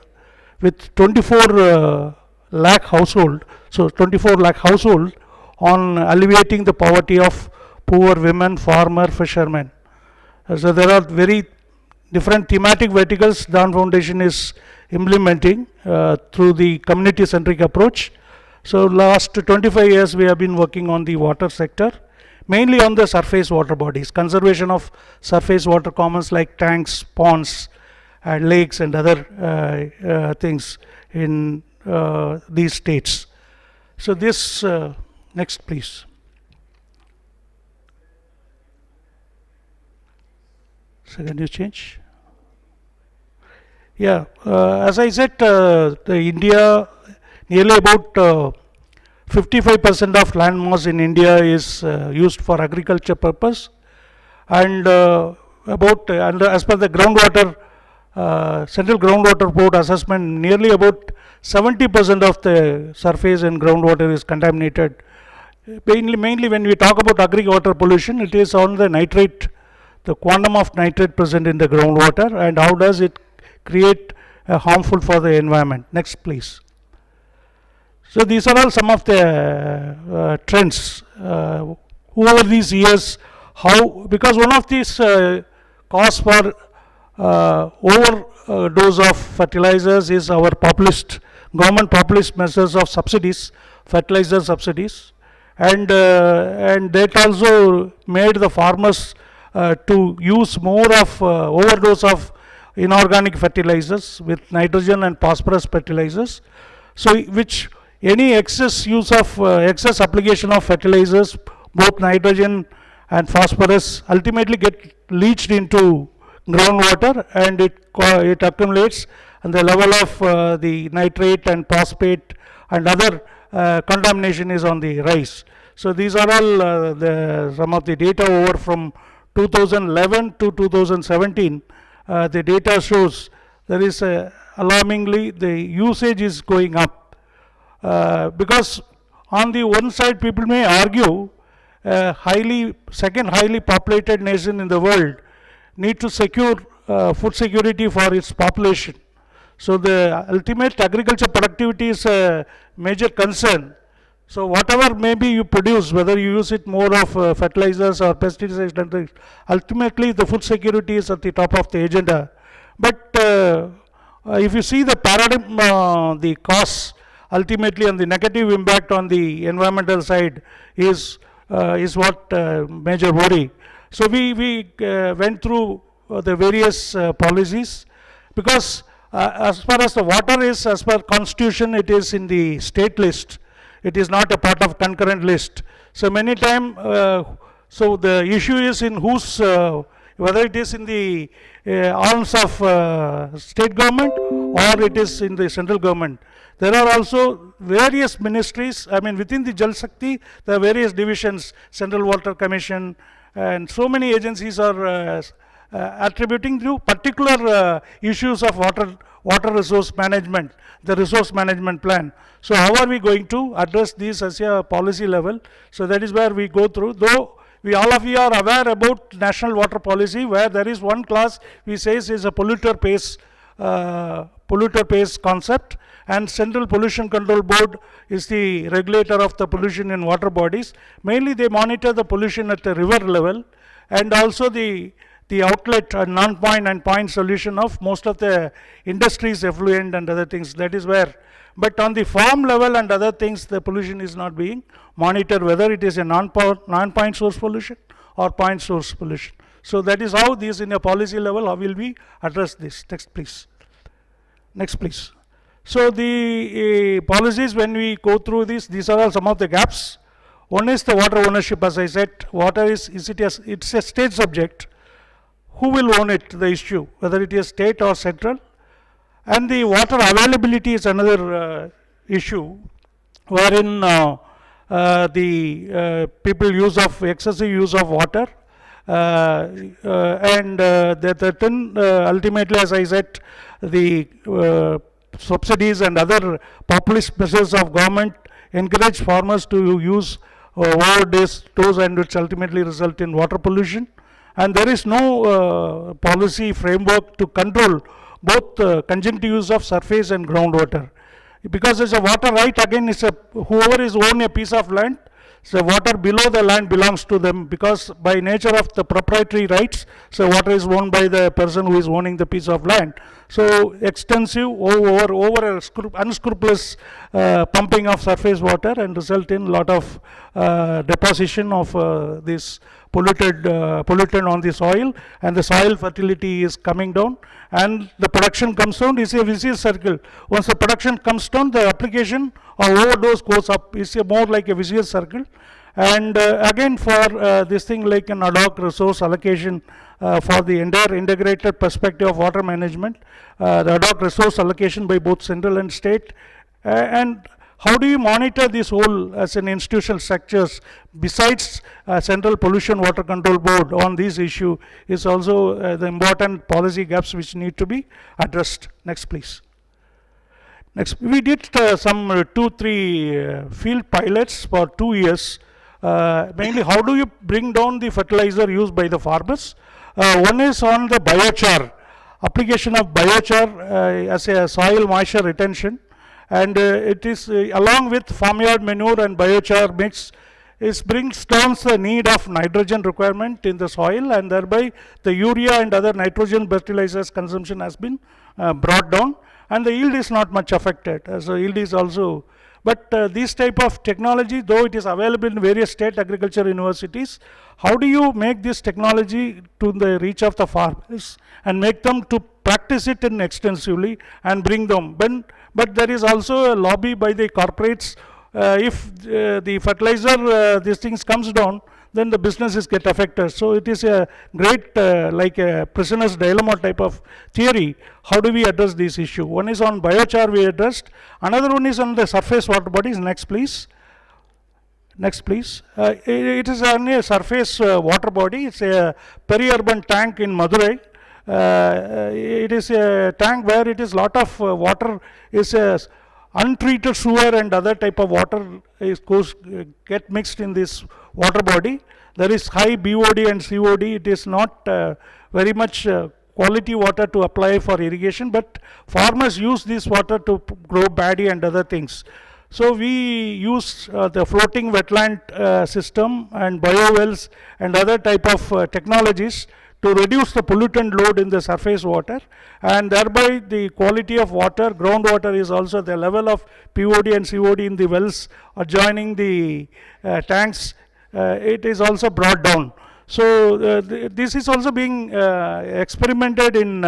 with 24 lakh household, so 24 lakh household on alleviating the poverty of poor women, farmer, fishermen. So there are very different thematic verticals Dhan Foundation is implementing through the community-centric approach. So last 25 years we have been working on the water sector, mainly on the surface water bodies, conservation of surface water commons like tanks, ponds, and lakes and other things in these states. So this, next please. So can you change? Yeah, as I said, the India, nearly about 55% of land mass in India is used for agriculture purpose, and and as per the groundwater, Central Groundwater Board assessment, nearly about 70% of the surface and groundwater is contaminated. Mainly when we talk about agri-water pollution, it is on the nitrate, the quantum of nitrate present in the groundwater, and how does it create harmful for the environment. Next please. So these are all some of the trends over these years, because one of these cause for overdose of fertilizers is our government populist measures of subsidies, fertilizer subsidies, and that also made the farmers to use more of overdose of inorganic fertilizers with nitrogen and phosphorus fertilizers. So which any excess use of excess application of fertilizers, both nitrogen and phosphorus, ultimately get leached into groundwater, and it accumulates, and the level of the nitrate and phosphate and other contamination is on the rise. So these are all some of the data over from 2011 to 2017. The data shows there is alarmingly the usage is going up. Because on the one side people may argue second highly populated nation in the world need to secure food security for its population. So the ultimate agriculture productivity is a major concern. So whatever maybe you produce, whether you use it more of fertilizers or pesticides, ultimately the food security is at the top of the agenda. But if you see the paradigm, the costs ultimately on the negative impact on the environmental side is what major worry. So we went through the various policies, because as far as the water is, as per constitution, it is in the state list. It is not a part of concurrent list. So many time, so the issue is in whose, whether it is in the arms of state government or it is in the central government. There are also various ministries, I mean within the Jal Shakti, there are various divisions, Central Water Commission, and so many agencies are attributing to particular issues of water resource management, the resource management plan. So how are we going to address these as a policy level? So that is where we go through, though we all of you are aware about national water policy, where there is one clause we says is a polluter pays concept, and Central Pollution Control Board is the regulator of the pollution in water bodies. Mainly they monitor the pollution at the river level, and also the outlet non-point and point solution of most of the industries, effluent and other things. That is where, but on the farm level and other things, the pollution is not being monitored, whether it is a non-point source pollution or point source pollution. So that is how this, in a policy level, how will we address this? Next please. Next please. So the policies, when we go through this, these are all some of the gaps. One is the water ownership. As I said, water it's a state subject. Who will own it, the issue, whether it is state or central. And the water availability is another issue, wherein the people excessive use of water, and then ultimately, as I said, the subsidies and other populist measures of government encourage farmers to use overdose, and which ultimately result in water pollution. And there is no policy framework to control both conjunctive use of surface and groundwater. Because it's a water right, again, it's whoever is owning a piece of land, so water below the land belongs to them, because by nature of the proprietary rights, so water is owned by the person who is owning the piece of land. So extensive over unscrupulous pumping of surface water and result in lot of deposition of this pollutant on the soil, and the soil fertility is coming down, and the production comes down. It's a vicious circle. Once the production comes down, the application or overdose goes up. It's more like a vicious circle. And again, for this thing like an ad hoc resource allocation for the entire integrated perspective of water management, the ad hoc resource allocation by both central and state, and how do you monitor this whole as an institutional structures besides Central Pollution Water Control Board on this issue is also the important policy gaps which need to be addressed. Next please. Next, we did some 2-3 field pilots for 2 years. Mainly, how do you bring down the fertilizer used by the farmers? One is on the biochar, application of biochar as a soil moisture retention. And it is along with farmyard manure and biochar mix, it brings down the need of nitrogen requirement in the soil, and thereby the urea and other nitrogen fertilizers consumption has been brought down, and the yield is not much affected. So yield is also, but this type of technology, though it is available in various state agriculture universities, how do you make this technology to the reach of the farmers and make them to practice it in extensively and bring them? But there is also a lobby by the corporates. If the fertilizer, these things comes down, then the businesses get affected. So it is a great, like a prisoner's dilemma type of theory. How do we address this issue? One is on biochar we addressed. Another one is on the surface water bodies. Next please. Next please. It is on a surface water body. It's a peri-urban tank in Madurai. It is a tank where it is lot of water is untreated sewer and other type of water get mixed in this water body. There is high BOD and COD. It is not very much quality water to apply for irrigation, but farmers use this water to grow paddy and other things. So we use the floating wetland system and biowells and other type of technologies to reduce the pollutant load in the surface water, and thereby the quality of water, groundwater is also the level of POD and COD in the wells adjoining the tanks, it is also brought down. So this is also being experimented in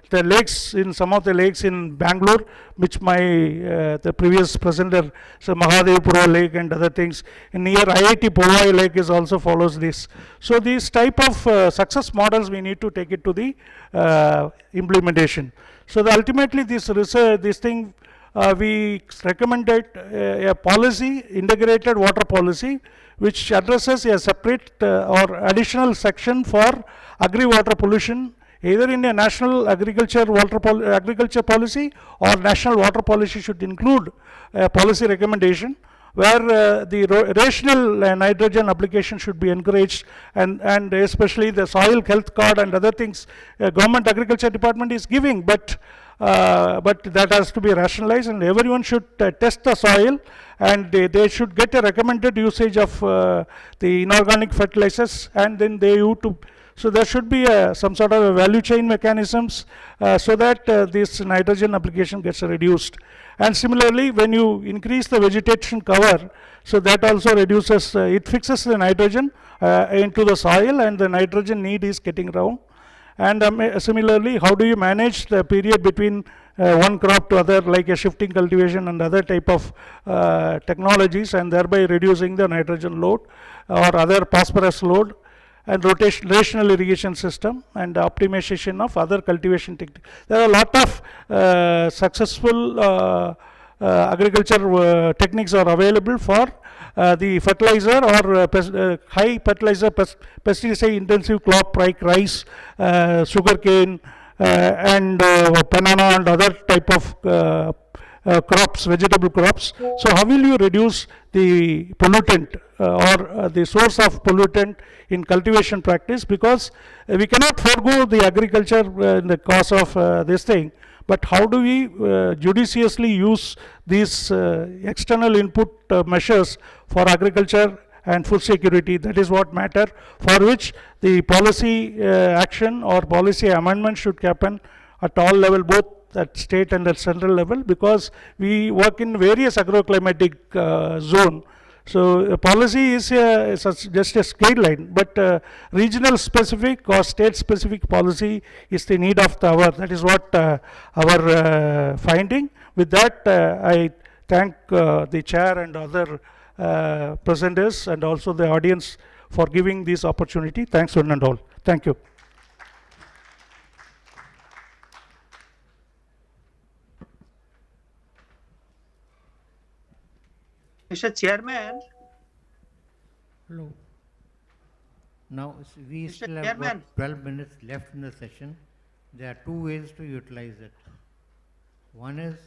the lakes, in some of the lakes in Bangalore, which my the previous presenter, so Mahadevpura Lake and other things, near IIT Powai Lake is also follows this. So these type of success models we need to take it to the implementation. So ultimately this research, this thing we recommended a policy, integrated water policy, which addresses a separate or additional section for agri-water pollution, either in a national agriculture policy or national water policy should include a policy recommendation where the rational nitrogen application should be encouraged, and especially the soil health card and other things government agriculture department is giving, but that has to be rationalized, and everyone should test the soil, and they should get a recommended usage of the inorganic fertilizers, and then they have to. So there should be some sort of a value chain mechanisms so that this nitrogen application gets reduced. And similarly, when you increase the vegetation cover, so that also reduces, it fixes the nitrogen into the soil, and the nitrogen need is getting down. And similarly, how do you manage the period between one crop to other, like a shifting cultivation and other type of technologies, and thereby reducing the nitrogen load or other phosphorus load, and rotational irrigation system, and optimization of other cultivation techniques. There are a lot of successful agriculture techniques are available for the fertilizer or high fertilizer pesticide intensive crop like rice, sugarcane, and banana and other type of crops, vegetable crops. So how will you reduce the pollutant or the source of pollutant in cultivation practice? Because we cannot forego the agriculture in the cause of this thing, but how do we judiciously use these external input measures for agriculture and food security? That is what matter, for which the policy action or policy amendment should happen at all level, both at state and at central level, because we work in various agroclimatic zone. So policy is just a guideline, but regional specific or state specific policy is the need of the hour. That is what our finding. With that, I thank the chair and other presenters and also the audience for giving this opportunity. Thanks one and all. Thank you. Mr. Chairman, Hello. Now, we Mr. still have Chairman. got 12 minutes left in the session. There are two ways to utilize it. One is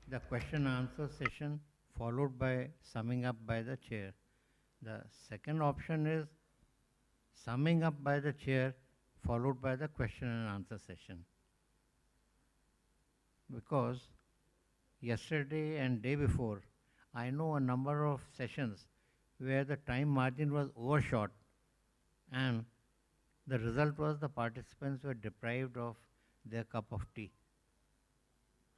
the question and answer session followed by summing up by the chair. The second option is summing up by the chair followed by the question and answer session. Because yesterday and day before, I know a number of sessions where the time margin was overshot, and the result was the participants were deprived of their cup of tea.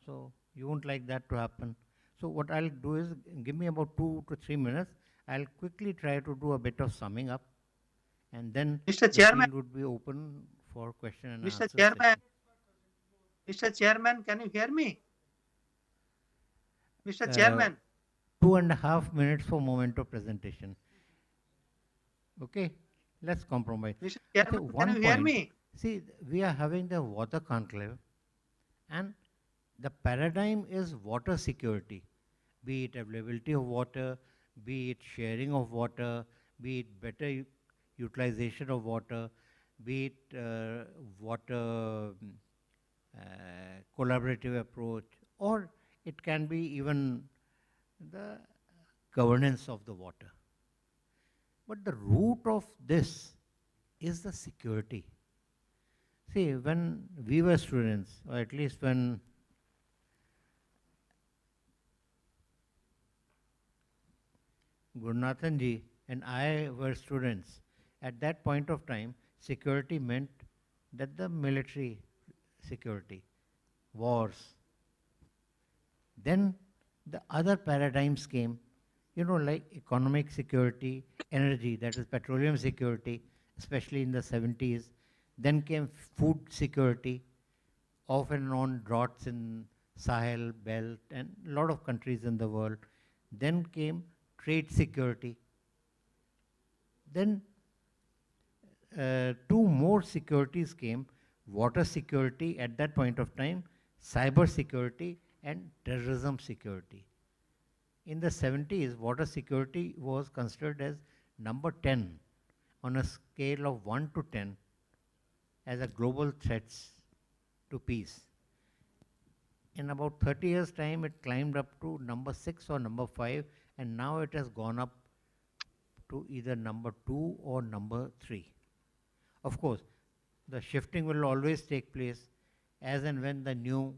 So you won't like that to happen. So what I'll do is, give me about 2 to 3 minutes. I'll quickly try to do a bit of summing up, and then Mr. the Chairman. field would be open for question and Mr. answer Chairman, session. Mr. Chairman, can you hear me? Mr. Uh, Chairman, 2.5 minutes for moment of presentation. Okay, let's compromise. Mr. Okay, Chairman, one can you hear point. me? See, we are having the water conclave, and the paradigm is water security, be it availability of water, be it sharing of water, be it better utilization of water, be it water collaborative approach, or it can be even the governance of the water. But the root of this is the security. See, when we were students, or at least when Gurunathan ji and I were students, at that point of time, security meant that the military security, wars. Then the other paradigms came, like economic security, energy, that is petroleum security, especially in the 70s. Then came food security, off and on droughts in Sahel belt and a lot of countries in the world. Then came trade security. Then two more securities came, water security at that point of time, cyber security and terrorism security. In the 70s, water security was considered as number 10 on a scale of 1 to 10 as a global threats to peace. In about 30 years' time, it climbed up to number 6 or number 5, and now it has gone up to either number 2 or number 3. Of course, the shifting will always take place as and when the new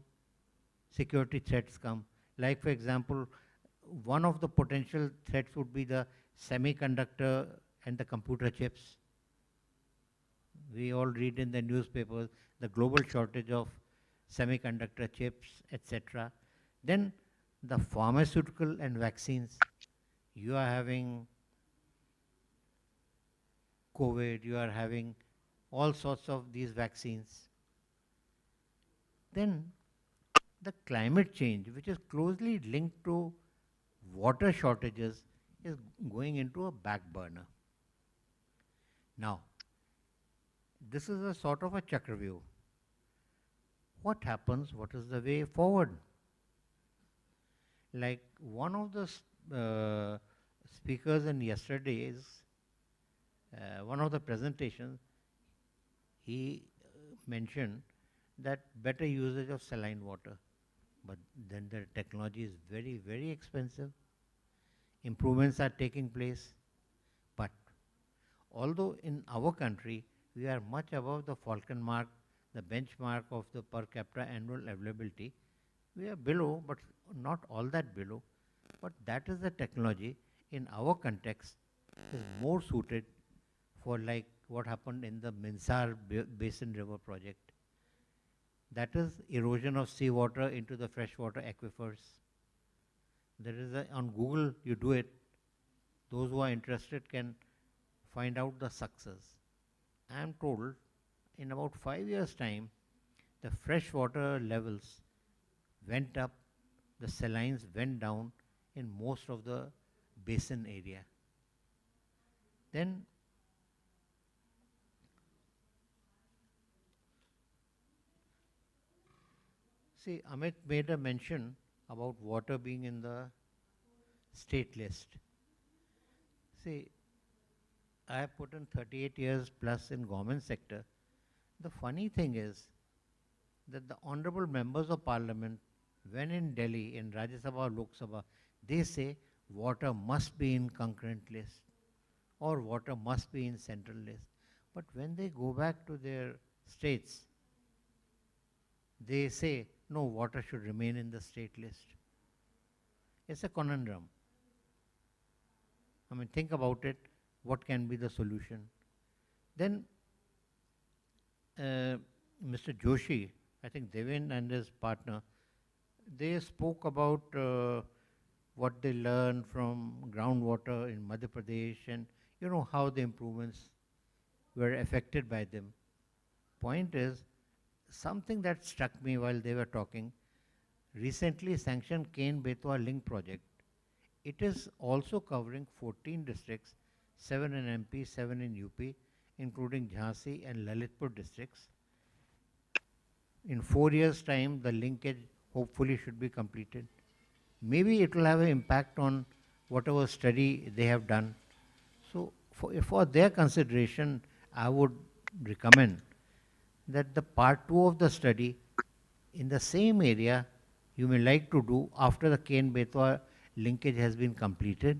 security threats come. Like, for example, one of the potential threats would be the semiconductor and the computer chips. We all read in the newspapers the global shortage of semiconductor chips, etc. Then the pharmaceutical and vaccines. You are having COVID, you are having all sorts of these vaccines. Then the climate change, which is closely linked to water shortages, is going into a back burner. Now, this is a sort of a chakravyuh. What happens? What is the way forward? Like one of the speakers in yesterday's one of the presentations, he mentioned that better usage of saline water. But then the technology is very, very expensive. Improvements are taking place. But although in our country, we are much above the Falcon mark, the benchmark of the per capita annual availability, we are below, but not all that below. But that is the technology in our context is more suited for like what happened in the Minsar Basin River project. That is erosion of seawater into the freshwater aquifers. There is on Google, you do it. Those who are interested can find out the success. I am told in about 5 years' time, the freshwater levels went up, the salines went down in most of the basin area. Then see, Amit made a mention about water being in the state list. See, I have put in 38 years plus in government sector. The funny thing is that the honorable members of parliament, when in Delhi, in Rajya Sabha or Lok Sabha, they say water must be in concurrent list or water must be in central list. But when they go back to their states, they say, no, water should remain in the state list. It's a conundrum. I mean, think about it. What can be the solution? Then Mr. Joshi, I think Devin and his partner, they spoke about what they learned from groundwater in Madhya Pradesh and how the improvements were affected by them. Point is, something that struck me while they were talking, recently sanctioned Ken-Betwa link project. It is also covering 14 districts, 7 in MP, 7 in UP, including Jhansi and Lalitpur districts. In 4 years' time, the linkage hopefully should be completed. Maybe it will have an impact on whatever study they have done. So for their consideration, I would recommend that the part 2 of the study in the same area you may like to do after the Ken-Betwa linkage has been completed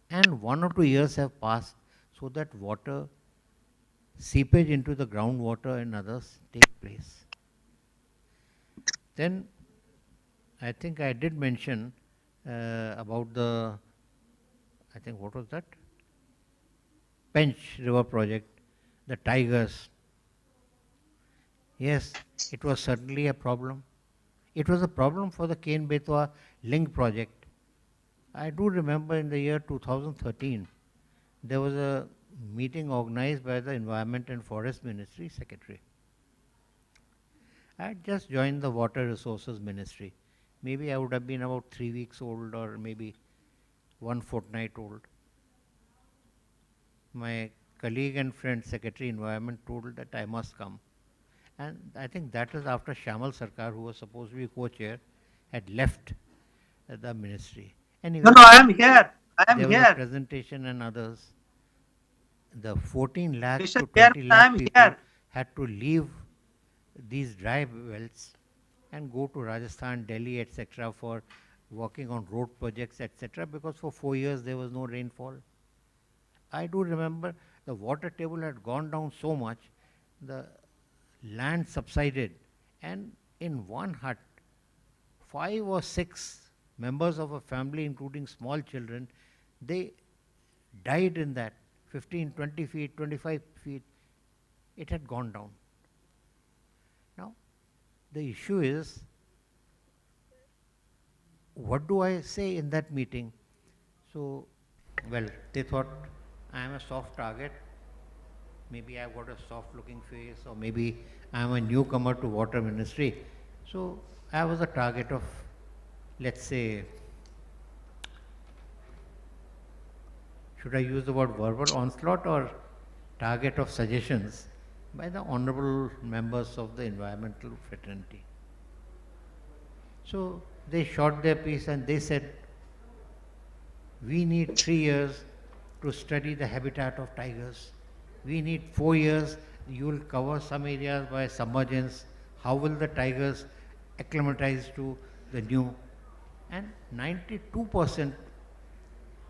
and 1 or 2 years have passed so that water seepage into the groundwater and others take place. Then I think I did mention about the, I think what was that? Pench River project. the tigers. Yes, it was certainly a problem. It was a problem for the Ken-Betwa link project. I do remember in the year 2013, there was a meeting organized by the Environment and Forest Ministry Secretary. I had just joined the Water Resources Ministry. Maybe I would have been about 3 weeks old or maybe 1 fortnight old. My colleague and friend, Secretary Environment, told that I must come. And I think that was after Shamal Sarkar, who was supposed to be co-chair, had left the ministry. Anyway, No, I am here. I am there was a here. presentation and others. The 14 lakh Mr. to 20 Chairman, I lakh am people here. had to leave these dry wells and go to Rajasthan, Delhi, etc. for working on road projects, etc. because for 4 years there was no rainfall. I do remember the water table had gone down so much, the land subsided, and in one hut, 5 or 6 members of a family, including small children, they died in that 15, 20 feet, 25 feet. It had gone down. Now, the issue is, what do I say in that meeting? So, well, they thought I am a soft target. Maybe I've got a soft looking face, or maybe I'm a newcomer to water ministry. So I was a target of, let's say, should I use the word verbal onslaught or target of suggestions by the honorable members of the environmental fraternity. So they shot their piece and they said, we need 3 years to study the habitat of tigers. We need 4 years, you will cover some areas by submergence. How will the tigers acclimatize to the new? And 92%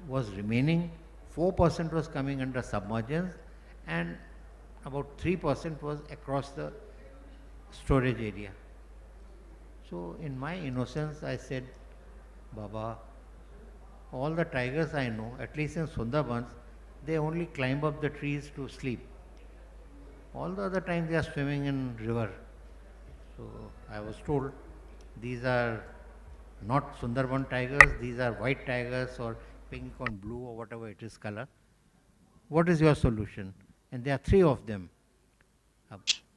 was remaining, 4% was coming under submergence, and about 3% was across the storage area. So in my innocence, I said, Baba, all the tigers I know, at least in Sundarbans, they only climb up the trees to sleep. All the other time they are swimming in river. So I was told, these are not Sundarban tigers, these are white tigers or pink or blue or whatever it is color. What is your solution? And there are 3 of them.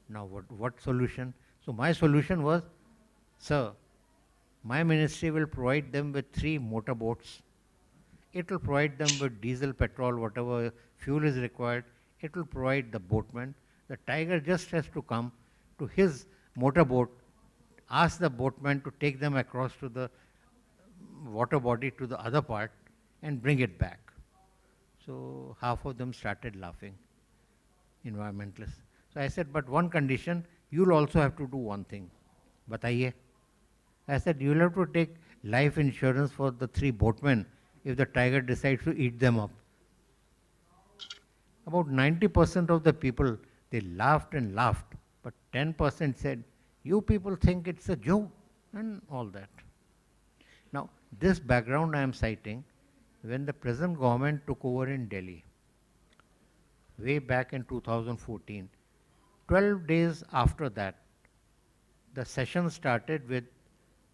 Now what solution? So my solution was, sir, my ministry will provide them with 3 motorboats. It will provide them with diesel, petrol, whatever fuel is required. It will provide the boatman. The tiger just has to come to his motorboat, ask the boatman to take them across to the water body to the other part and bring it back. So half of them started laughing, environmentalists. So I said, but one condition, you'll also have to do one thing. Bataiye. I said, you'll have to take life insurance for the 3 boatmen if the tiger decides to eat them up. About 90% of the people, they laughed and laughed, but 10% said, you people think it's a joke, and all that. Now, this background I am citing, when the present government took over in Delhi, way back in 2014, 12 days after that, the session started with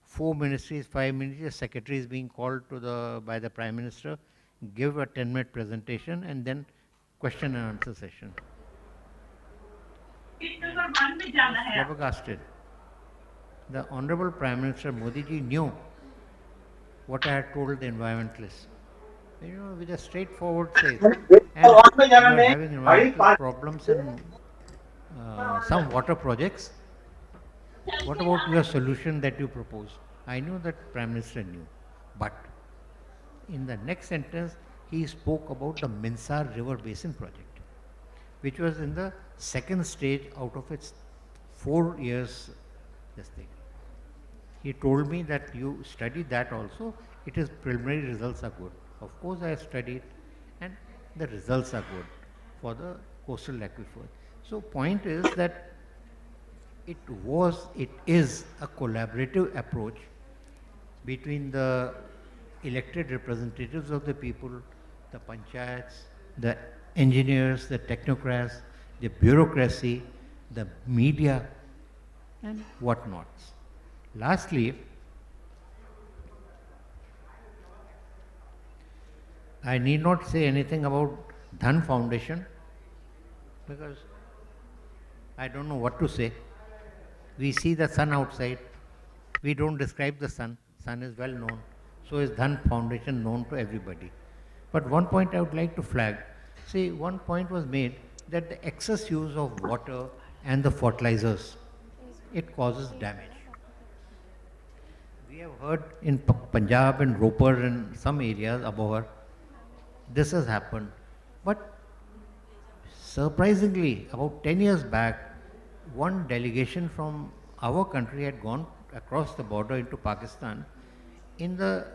4 ministries, 5 ministries, secretaries being called to by the Prime Minister, give a 10-minute presentation, and then question and answer session. Flabbergasted. The Honorable Prime Minister Modi ji knew what I had told the environmentalists. You know, with a straightforward say, and we are having environmental problems in some water projects. What about your solution that you proposed? I knew that Prime Minister knew, but in the next sentence, he spoke about the Minsar River Basin project, which was in the second stage out of its 4 years. This thing. He told me that you studied that also. It is preliminary results are good. Of course, I studied, and the results are good for the coastal aquifer. So, point is that it is a collaborative approach between the elected representatives of the people, the panchayats, the engineers, the technocrats, the bureaucracy, the media, and whatnots. Lastly, I need not say anything about Dhan Foundation because I don't know what to say. We see the sun outside. We don't describe the sun. Sun is well known. So is Dhan Foundation known to everybody. But one point I would like to flag. See, one point was made that the excess use of water and the fertilizers, it causes damage. We have heard in Punjab and Ropar and some areas above this has happened. But surprisingly, about 10 years back, one delegation from our country had gone across the border into Pakistan. In the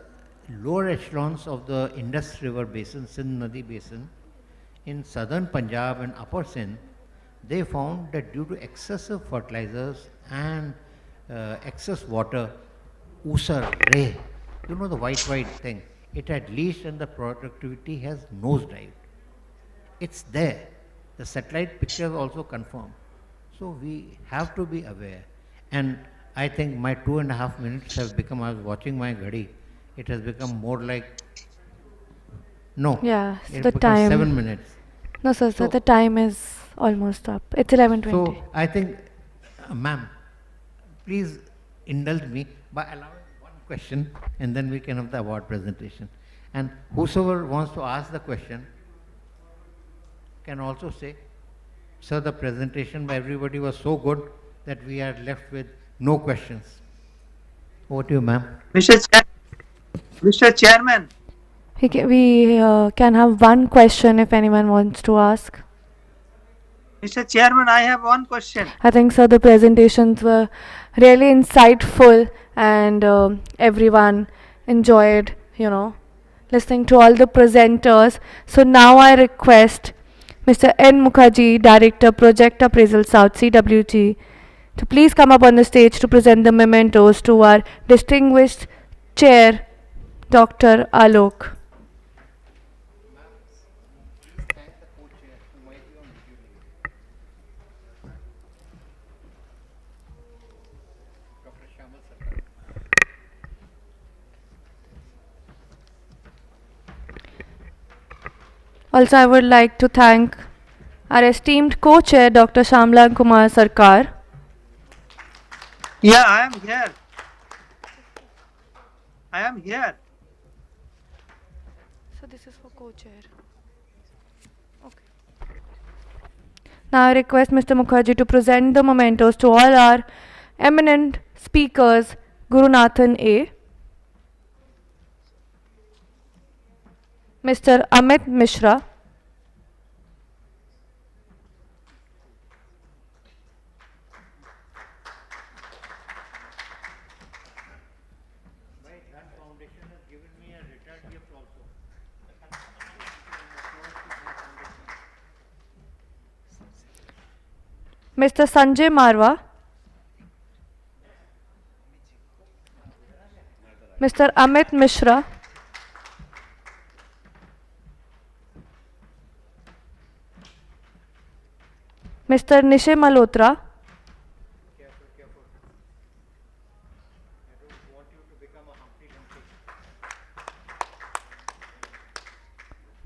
lower echelons of the Indus River Basin, Sindh Nadi Basin, in southern Punjab and upper Sindh, they found that due to excessive fertilizers and excess water, Usar, Ray, you know the white thing, it had leached and the productivity has nosedived. It's there. The satellite pictures also confirm. So we have to be aware. And I think my 2.5 minutes have become, I was watching my ghadi, it has become more like, no, Yeah, it the becomes time. 7 minutes. No, sir, So- the time is almost up. It's 11:20. So I think, ma'am, please indulge me by allowing one question and then we can have the award presentation. And whosoever wants to ask the question can also say, sir, the presentation by everybody was so good that we are left with no questions. Over to you, ma'am. Mr. Chairman, We can have one question if anyone wants to ask. Mr. Chairman, I have one question. I think, sir, the presentations were really insightful and everyone enjoyed, listening to all the presenters. So now I request Mr. N. Mukherjee, Director, Project Appraisal South, CWG, to please come up on the stage to present the mementos to our distinguished Chair, Dr. Alok. Also, I would like to thank our esteemed co-chair, Dr. Shamla Kumar Sarkar. Yeah, I am here. I am here. So this is for co-chair. Okay. Now I request Mr. Mukherjee to present the mementos to all our eminent speakers, Gurunathan A., Mr. Amit Mishra, Mr. Sanjay Marwa, Mr. Amit Mishra, Mr. Nishay Malhotra,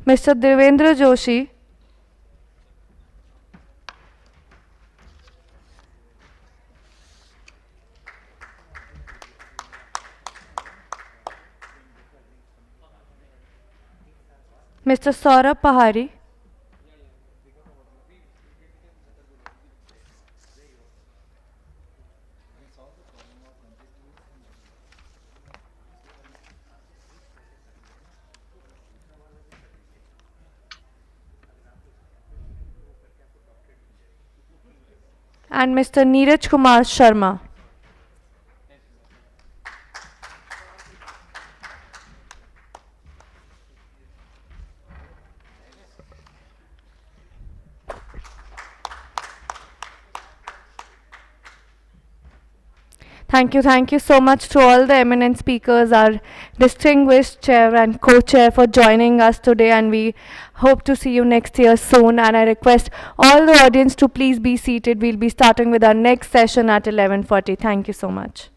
Mr. Devendra Joshi, Mr. Saurabh Pahari, and Mr. Neeraj Kumar Sharma. Thank you so much to all the eminent speakers, our distinguished chair and co-chair for joining us today, and we hope to see you next year soon. And I request all the audience to please be seated. We'll be starting with our next session at 11:40. Thank you so much.